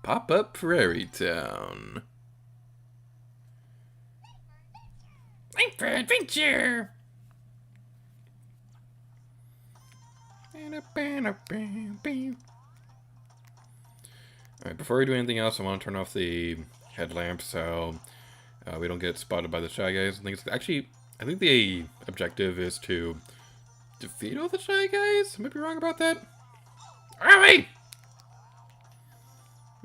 Pop-up Prairie Town. Time for adventure! Alright, before we do anything else, I want to turn off the headlamp so we don't get spotted by the Shy Guys. I think the objective is to defeat all the Shy Guys? I might be wrong about that. Alright!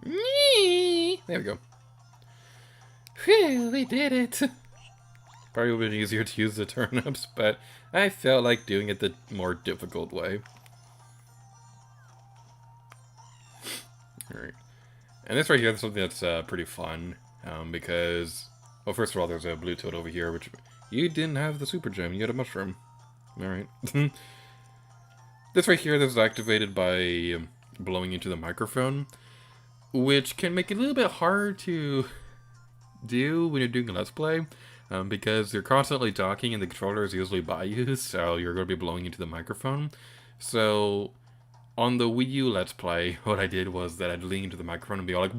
There we go. Phew, we did it! Probably would have been easier to use the turnips, but I felt like doing it the more difficult way. Alright. And this right here is something that's pretty fun, because... Well, first of all, there's a blue toad over here, which... You didn't have the super gem, you had a mushroom. Alright. This right here, this is activated by blowing into the microphone, which can make it a little bit hard to do when you're doing a Let's Play, because you're constantly talking and the controller is usually by you, so you're going to be blowing into the microphone. So, on the Wii U Let's Play, what I did was that I'd lean into the microphone and be all like...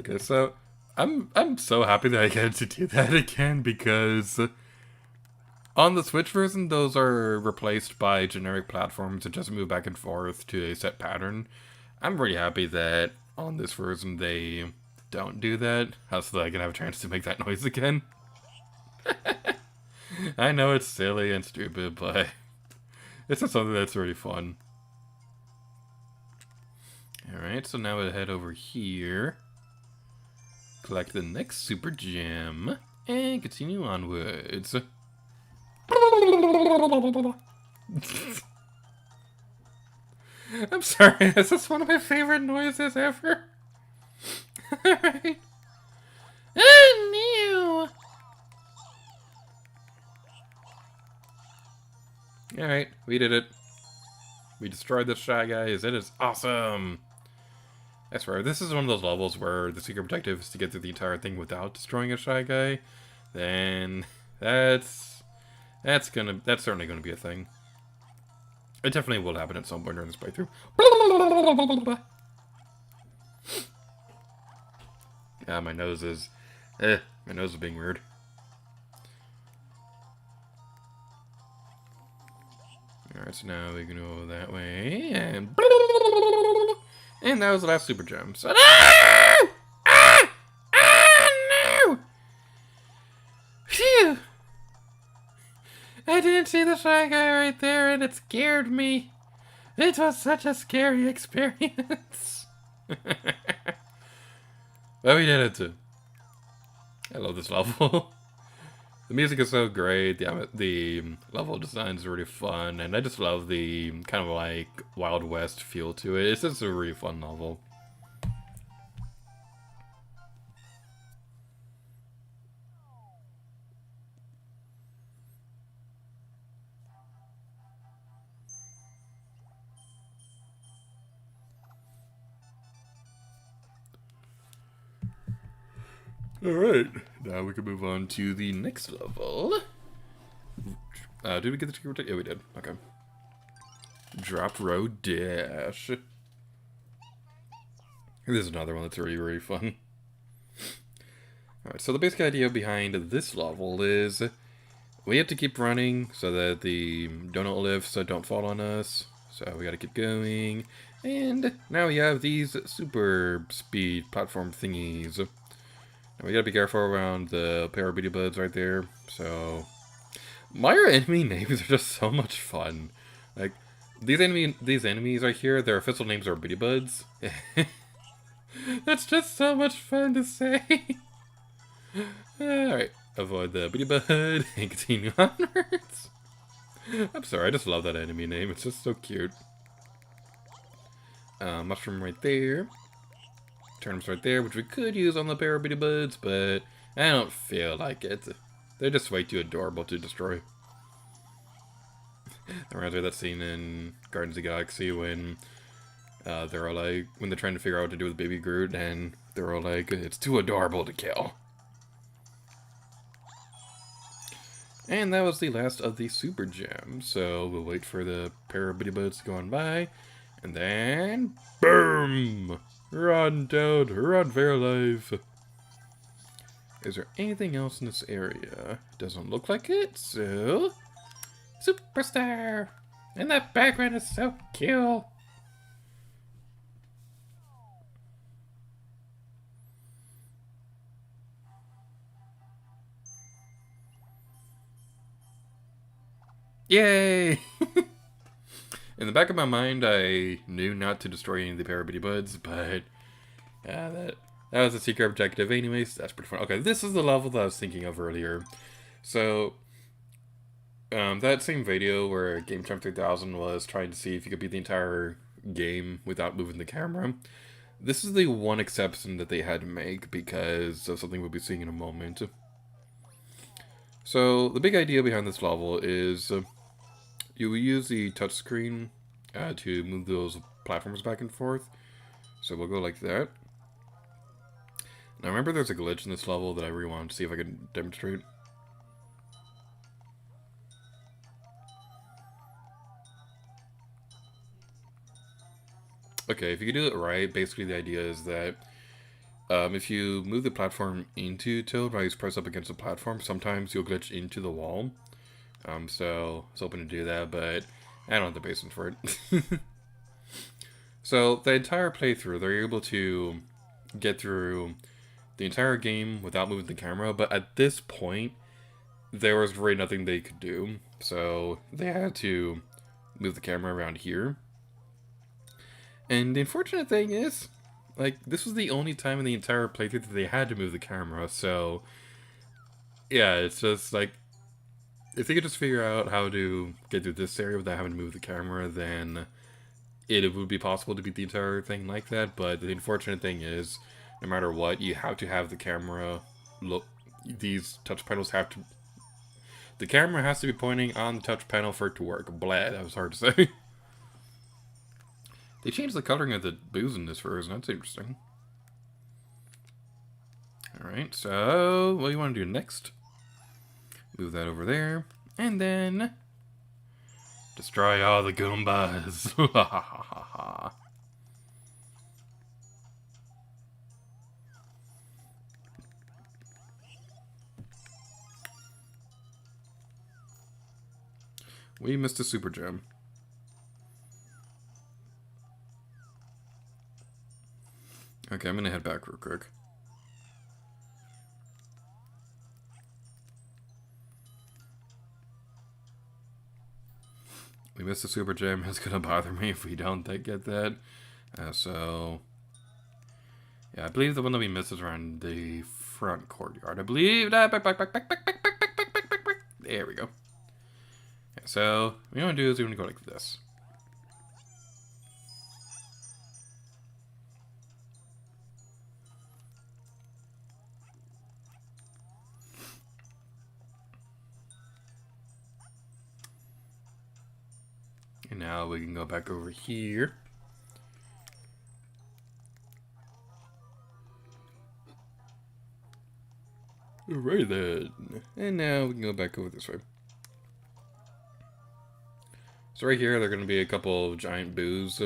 Okay, so I'm so happy that I get to do that again, because on the Switch version, those are replaced by generic platforms that just move back and forth to a set pattern. I'm really happy that on this version they don't do that, so that I can have a chance to make that noise again. I know it's silly and stupid, but it's just something that's really fun. Alright, so now we'll head over here, collect the next super gem, and continue onwards. I'm sorry, this is one of my favorite noises ever. Alright. Oh, no! Alright, we did it. We destroyed the Shy Guys. It is awesome! I swear, this is one of those levels where the secret objective is to get through the entire thing without destroying a Shy Guy. Then that's certainly gonna be a thing. It definitely will happen at some point during this playthrough. Yeah, my nose is being weird. Alright, so now we can go that way, and that was the last super gem. So, no! No! Phew! I didn't see the Shy Guy right there, and it scared me. It was such a scary experience. But we did it too. I love this level. The music is so great, the level design is really fun, and I just love the kind of like Wild West feel to it. It's just a really fun level. Alright, now we can move on to the next level. Did we get the secret protect? Yeah, we did. Okay. Drop Road Dash. This is another one that's really, really fun. Alright, so the basic idea behind this level is we have to keep running so that the donut lifts don't fall on us. So we gotta keep going. And now we have these super speed platform thingies. Now we gotta be careful around the pair of Beady Buds right there. So my enemy names are just so much fun. Like these enemies right here, their official names are Beady Buds. That's just so much fun to say. Alright, avoid the Beady Bud and continue onwards. I'm sorry, I just love that enemy name. It's just so cute. Mushroom right there. Turnips right there, which we could use on the pair of Beady Buds, but I don't feel like it. They're just way too adorable to destroy. That reminds me of that scene in Guardians of the Galaxy when they're all like, when they're trying to figure out what to do with Baby Groot, and they're all like, it's too adorable to kill. And that was the last of the Super Gems, so we'll wait for the pair of bitty boats to go on by, and then, boom! Run, Toad, run for your life! Is there anything else in this area? Doesn't look like it, so... Superstar! And that background is so cute! Yay! In the back of my mind, I knew not to destroy any of the Parabitty Buds, but that was a secret objective anyways. That's pretty fun. Okay, this is the level that I was thinking of earlier. So, that same video where Game Champ 3000 was trying to see if you could beat the entire game without moving the camera. This is the one exception that they had to make because of something we'll be seeing in a moment. So, the big idea behind this level is you will use the touchscreen to move those platforms back and forth. So we'll go like that. Now remember there's a glitch in this level that I really wanted to see if I can demonstrate. Okay, if you can do it right, basically the idea is that if you move the platform into Toad while he's pressed up against the platform, sometimes you'll glitch into the wall. So I was hoping to do that, but I don't have the patience for it. So the entire playthrough, they're able to get through the entire game without moving the camera, but at this point, there was really nothing they could do. So they had to move the camera around here. And the unfortunate thing is, like, this was the only time in the entire playthrough that they had to move the camera, so yeah, it's just like, if they could just figure out how to get through this area without having to move the camera, then it would be possible to beat the entire thing like that. But the unfortunate thing is, no matter what, you have to have the camera look. These touch panels have to. The camera has to be pointing on the touch panel for it to work. Blah, that was hard to say. They changed the coloring of the booze in this version. That's interesting. Alright, so what do you want to do next? Move that over there. And then destroy all the Goombas. We missed a super gem. Okay, I'm gonna head back real quick. We missed a super gem. It's gonna bother me if we don't get that. So, yeah, I believe the one that we missed is around the front courtyard. I believe that. There we go. Yeah, so, what you want to do is you want to go like this. And now we can go back over here. Alright then. And now we can go back over this way. So right here, there are going to be a couple of giant boos.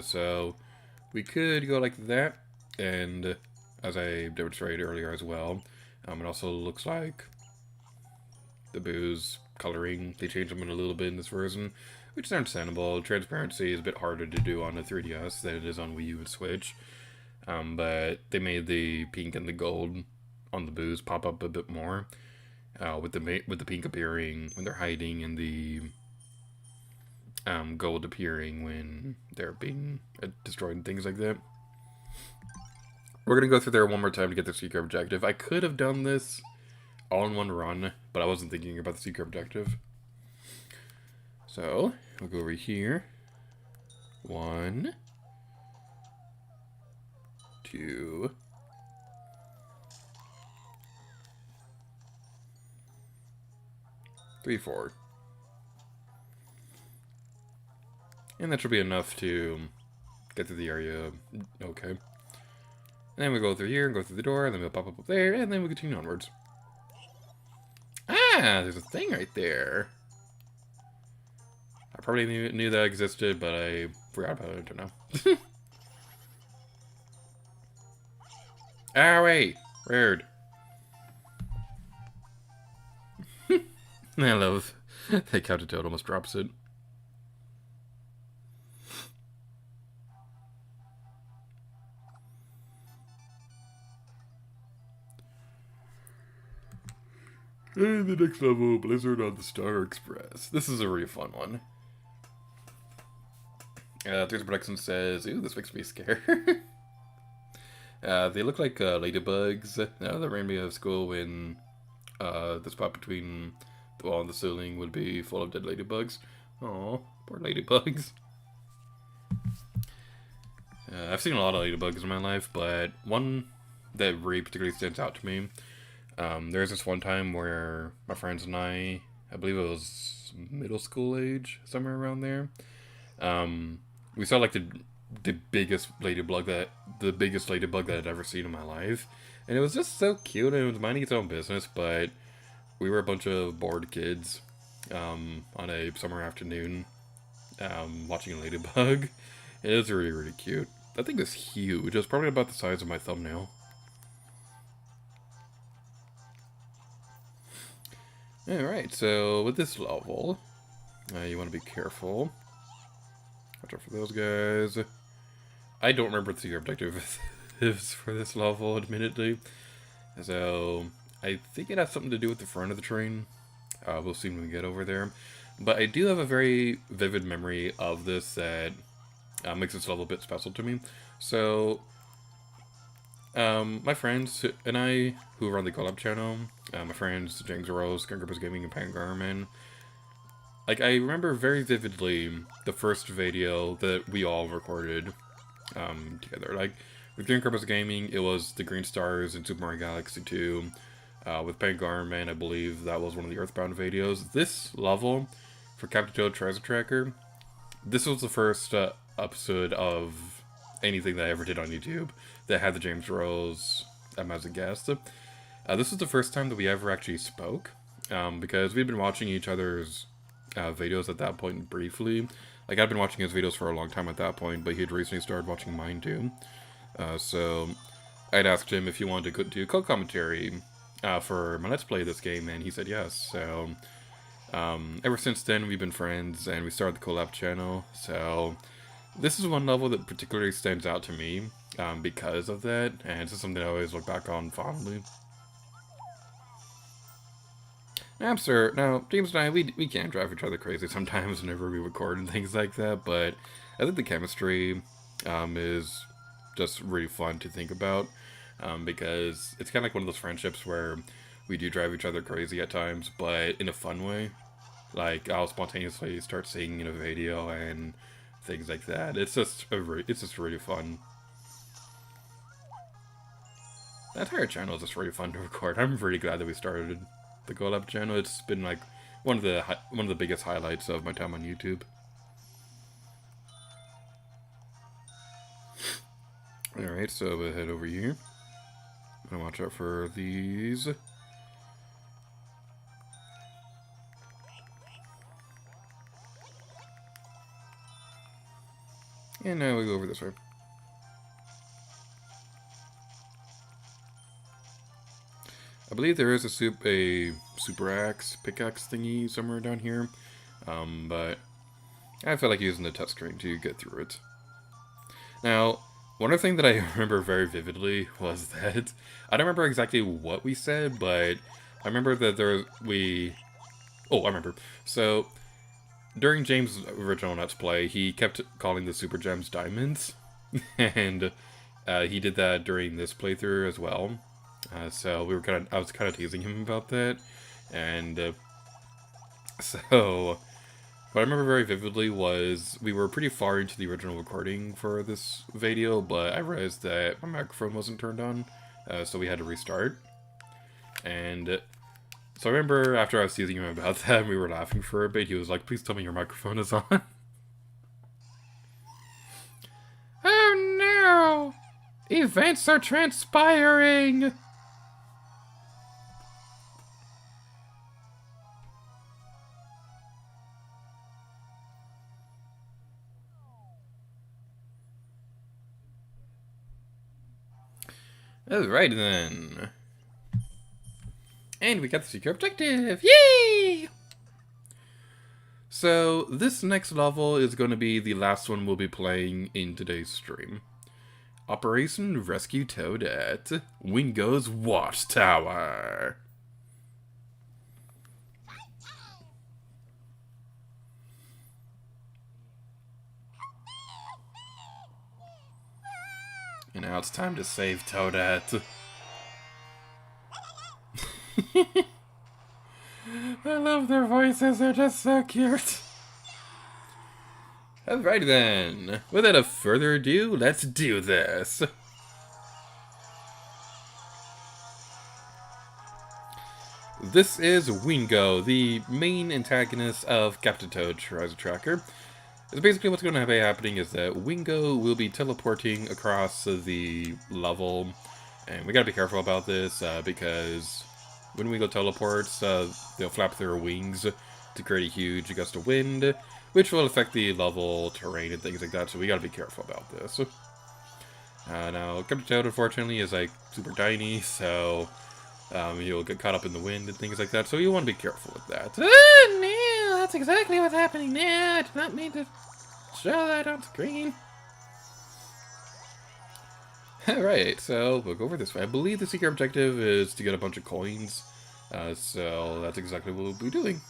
So we could go like that. And as I demonstrated earlier as well, it also looks like the boos coloring, they changed them in a little bit in this version, which is understandable. Transparency is a bit harder to do on the 3DS than it is on Wii U and Switch. But they made the pink and the gold on the boos pop up a bit more, with the pink appearing when they're hiding and the gold appearing when they're being destroyed and things like that. We're gonna go through there one more time to get the secret objective. I could have done this all in one run, but I wasn't thinking about the secret objective. So we'll go over here. 1, 2, 3, 4. And that should be enough to get through the area. Okay. And then we go through here and go through the door, and then we'll pop up there, and then we continue onwards. Ah, there's a thing right there. I probably knew that existed, but I forgot about it, I don't know. Ah, wait! Weird. I love that Couch Toad almost drops it. And the next level, Blizzard on the Star Express. This is a really fun one. There's Production says, ooh, this makes me scared. They look like ladybugs. That reminded me of school when the spot between the wall and the ceiling would be full of dead ladybugs. Aw, poor ladybugs. I've seen a lot of ladybugs in my life, but one that really particularly stands out to me. There's this one time where my friends and I believe it was middle school age, somewhere around there. We saw like the biggest ladybug that I'd ever seen in my life, and it was just so cute, and it was minding its own business. But we were a bunch of bored kids on a summer afternoon watching a ladybug. It was really, really cute. That thing was huge. It was probably about the size of my thumbnail. Alright, so with this level, you want to be careful. Watch out for those guys. I don't remember what the objective is for this level, admittedly. So, I think it has something to do with the front of the train. We'll see when we get over there. But I do have a very vivid memory of this that makes this level a bit special to me. So, my friends and I, who run the collab channel, my friends James Rose, G8RStreams Gaming, and Pan Garmin, like, I remember very vividly the first video that we all recorded together. Like, with G8RStreams Gaming, it was the Green Stars in Super Mario Galaxy 2. With Pan Garmin, I believe that was one of the Earthbound videos. This level, for Captain Toad Treasure Tracker, this was the first episode of anything that I ever did on YouTube that had the James Rose as a guest. This was the first time that we ever actually spoke, because we'd been watching each other's videos at that point briefly. Like, I'd been watching his videos for a long time at that point, but he'd recently started watching mine too. So I'd asked him if he wanted to do co-commentary for my Let's Play this game, and he said yes. So ever since then, we've been friends, and we started the collab channel. So this is one level that particularly stands out to me because of that, and this is something I always look back on fondly. Now, James and I, we can drive each other crazy sometimes whenever we record and things like that, but I think the chemistry is just really fun to think about, because it's kind of like one of those friendships where we do drive each other crazy at times, but in a fun way. Like, I'll spontaneously start singing in a video and things like that. It's just really fun. The entire channel is just really fun to record. I'm really glad that we started the collab channel. It's been like one of the biggest highlights of my time on YouTube. Alright, so we'll head over here. And watch out for these. And now we go over this way. I believe there is a super axe, pickaxe thingy somewhere down here, but I felt like using the touchscreen to get through it. Now, one other thing that I remember very vividly was that, I don't remember exactly what we said, but I remember that I remember. So, during James' original Let's Play, he kept calling the Super Gems diamonds, and he did that during this playthrough as well. So I was kind of teasing him about that, and so what I remember very vividly was we were pretty far into the original recording for this video, but I realized that my microphone wasn't turned on, so we had to restart. And so I remember after I was teasing him about that, we were laughing for a bit. He was like, "Please tell me your microphone is on." events are transpiring! Alright then. And we got the secret objective! Yay! So, this next level is going to be the last one we'll be playing in today's stream. Operation Rescue Toadette, Wingo's Watchtower. And now it's time to save Toadette. I love their voices, they're just so cute. Alright then, without further ado, let's do this. This is Wingo, the main antagonist of Captain Toad Treasure Tracker. So basically what's going to be happening is that Wingo will be teleporting across the level, and we gotta be careful about this, because when Wingo teleports, they'll flap their wings to create a huge gust of wind, which will affect the level, terrain, and things like that, so we gotta be careful about this. Now, Captain Toad, unfortunately, is like super tiny, so he'll get caught up in the wind and things like that, so you want to be careful with that. No, that's exactly what's happening now. I did not mean to show that on screen. Alright, so we'll go over this way. I believe the secret objective is to get a bunch of coins, so that's exactly what we'll be doing.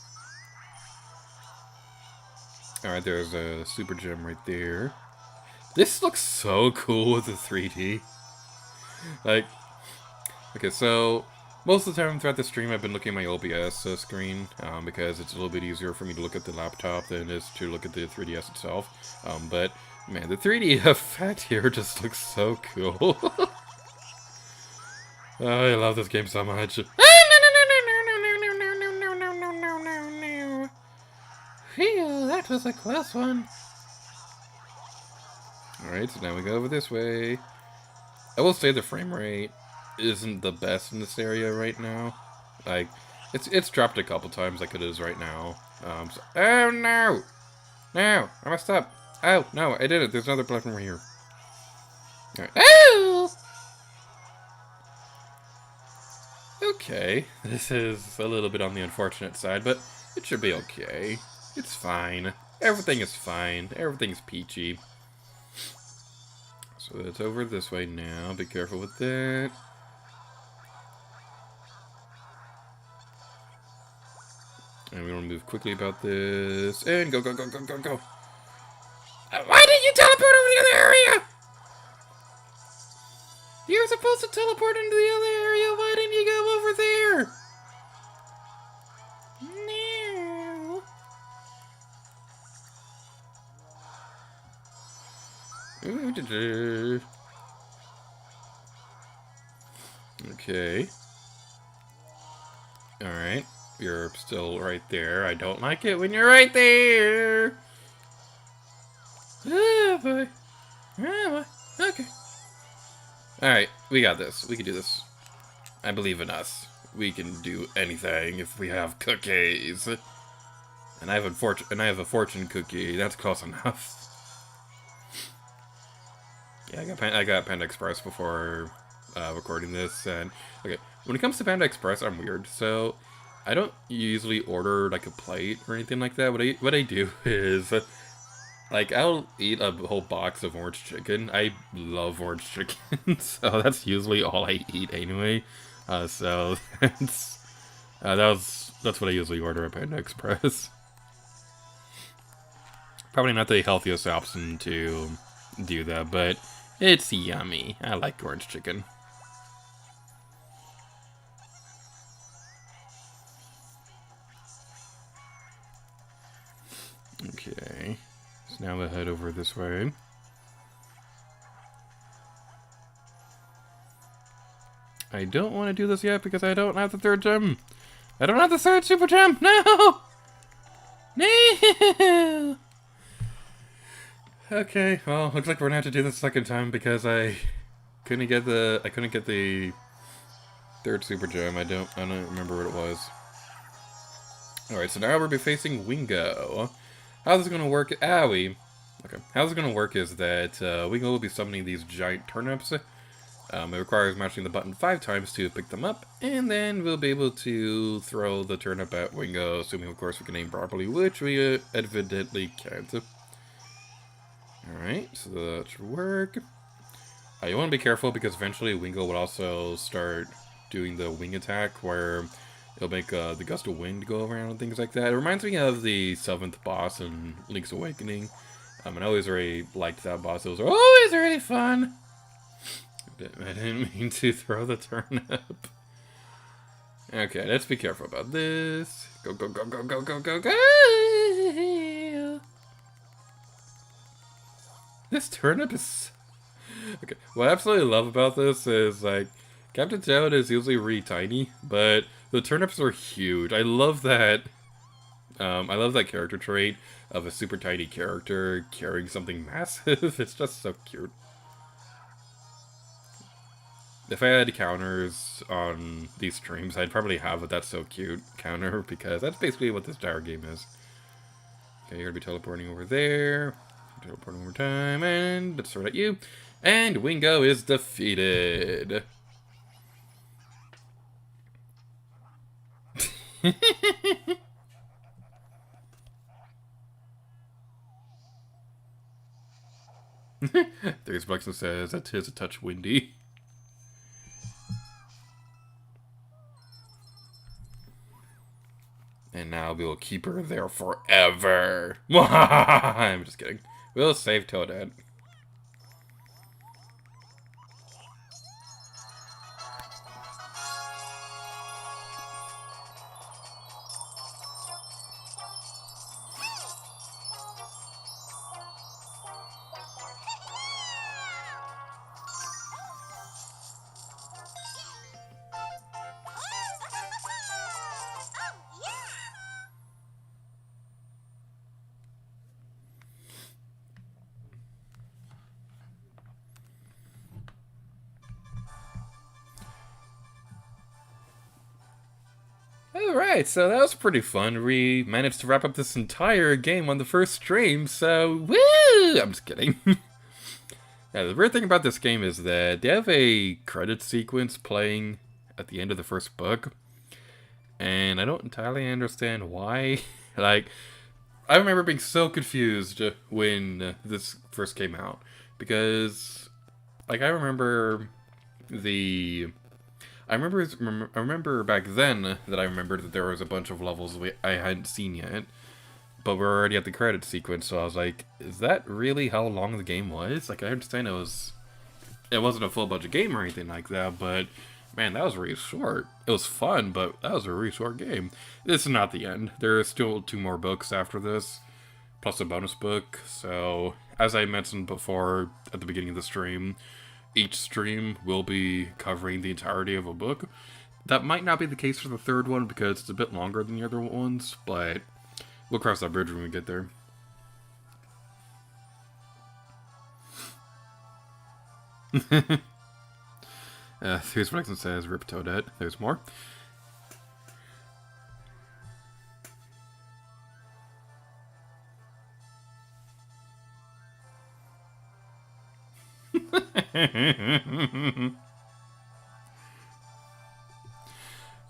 Alright, there's a super gem right there. This looks so cool with the 3D. Like, okay, so most of the time throughout the stream I've been looking at my OBS screen, because it's a little bit easier for me to look at the laptop than it is to look at the 3DS itself. But, man, the 3D effect here just looks so cool. Oh, I love this game so much. Phew, that was a close one. Alright, so now we go over this way. I will say the frame rate isn't the best in this area right now. Like, it's dropped a couple times like it is right now. So, oh no! No! I messed up! Oh, no, I did it. There's another platform here. Alright. Oh! Okay, this is a little bit on the unfortunate side, but it should be okay. It's fine. Everything is fine. Everything's peachy. So it's over this way now. Be careful with that. And we want to move quickly about this. And go, go, go, go, go, go. Why did you teleport over the other area? You were supposed to teleport into the other area. Why didn't you go over there? No. Okay. Alright. You're still right there. I don't like it when you're right there. Oh boy. Oh boy. Okay. Alright, we got this. We can do this. I believe in us. We can do anything if we have cookies. And I have a fortune cookie. That's close enough. Yeah, I got Panda Express before recording this, and okay, when it comes to Panda Express, I'm weird. So I don't usually order like a plate or anything like that. What I do is like I'll eat a whole box of orange chicken. I love orange chicken, so that's usually all I eat anyway. So that's what I usually order at Panda Express. Probably not the healthiest option to do that, but it's yummy. I like orange chicken. Okay, so now we'll head over this way. I don't want to do this yet because I don't have the third gem. I don't have the third super gem. No! No! Okay, well, looks like we're gonna have to do this a second time because I I couldn't get the third super gem. I don't remember what it was. Alright, so now we'll be facing Wingo. How's this gonna work? Owie. Okay. How this is gonna work is that Wingo will be summoning these giant turnips. It requires mashing the button 5 times to pick them up, and then we'll be able to throw the turnip at Wingo, assuming, of course, we can aim properly, which we evidently can't. Alright, so that should work. You want to be careful because eventually Wingo will also start doing the wing attack, where it'll make the gust of wind go around and things like that. It reminds me of the 7th boss in Link's Awakening. And I always really liked that boss. It was always really fun. I didn't mean to throw the turnip. Okay, let's be careful about this. Go, go, go, go, go, go, go, go! This turnip is... Okay, what I absolutely love about this is, like, Captain Toad is usually really tiny, but the turnips are huge. I love that character trait of a super tiny character carrying something massive. It's just so cute. If I had counters on these streams, I'd probably have a "that's so cute" counter, because that's basically what this entire game is. Okay, you're gonna be teleporting over there. Teleporting over time, and let's throw it at you. And Wingo is defeated. There's Buxton says that is a touch windy. And now we will keep her there forever. I'm just kidding. We'll save Toadette. Alright, so that was pretty fun. We managed to wrap up this entire game on the first stream, so woo! I'm just kidding. Yeah, the weird thing about this game is that they have a credit sequence playing at the end of the first book, and I don't entirely understand why. Like, I remember being so confused when this first came out, because, like, I remember back then that I remembered that there was a bunch of levels I hadn't seen yet, but we're already at the credit sequence, so I was like, is that really how long the game was? Like, I understand it wasn't a full budget game or anything like that, but man, that was really short. It was fun, but that was a really short game. This is not the end. There are still 2 more books after this, plus a bonus book, so as I mentioned before at the beginning of the stream, each stream will be covering the entirety of a book. That might not be the case for the third one because it's a bit longer than the other ones, but we'll cross that bridge when we get there. Here's what I can say is Rip Toadette. There's more.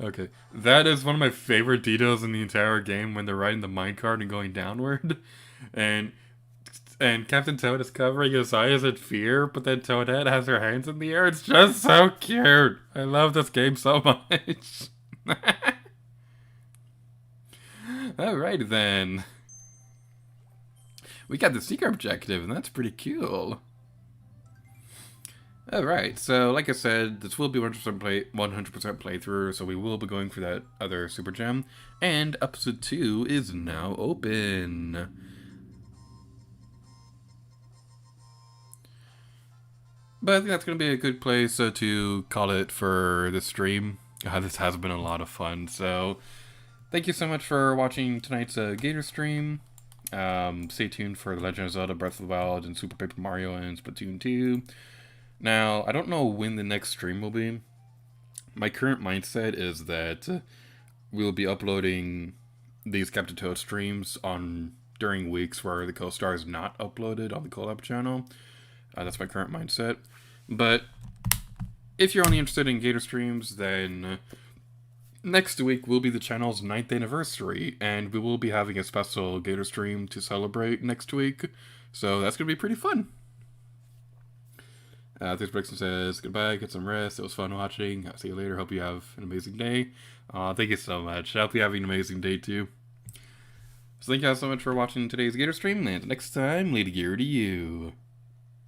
Okay, that is one of my favorite details in the entire game when they're riding the minecart and going downward, and Captain Toad is covering his eyes in fear, but then Toadette has her hands in the air. It's just so cute. I love this game so much. Alright then. We got the secret objective, and that's pretty cool. Alright, so like I said, this will be 100% playthrough, so we will be going for that other super gem, and episode 2 is now open. But I think that's going to be a good place to call it for this stream. This has been a lot of fun, so thank you so much for watching tonight's G8R stream. Stay tuned for The Legend of Zelda Breath of the Wild and Super Paper Mario and Splatoon 2. Now, I don't know when the next stream will be. My current mindset is that we'll be uploading these Captain Toad streams on during weeks where the co-star is not uploaded on the collab channel. That's my current mindset. But if you're only interested in Gator streams, then next week will be the channel's 9th anniversary, and we will be having a special Gator stream to celebrate next week. So that's gonna be pretty fun. This Brixton says, goodbye, get some rest. It was fun watching. I'll see you later. Hope you have an amazing day. Thank you so much. I hope you have an amazing day too. So thank you guys so much for watching today's Gator stream, and next time, Lady Gear to you.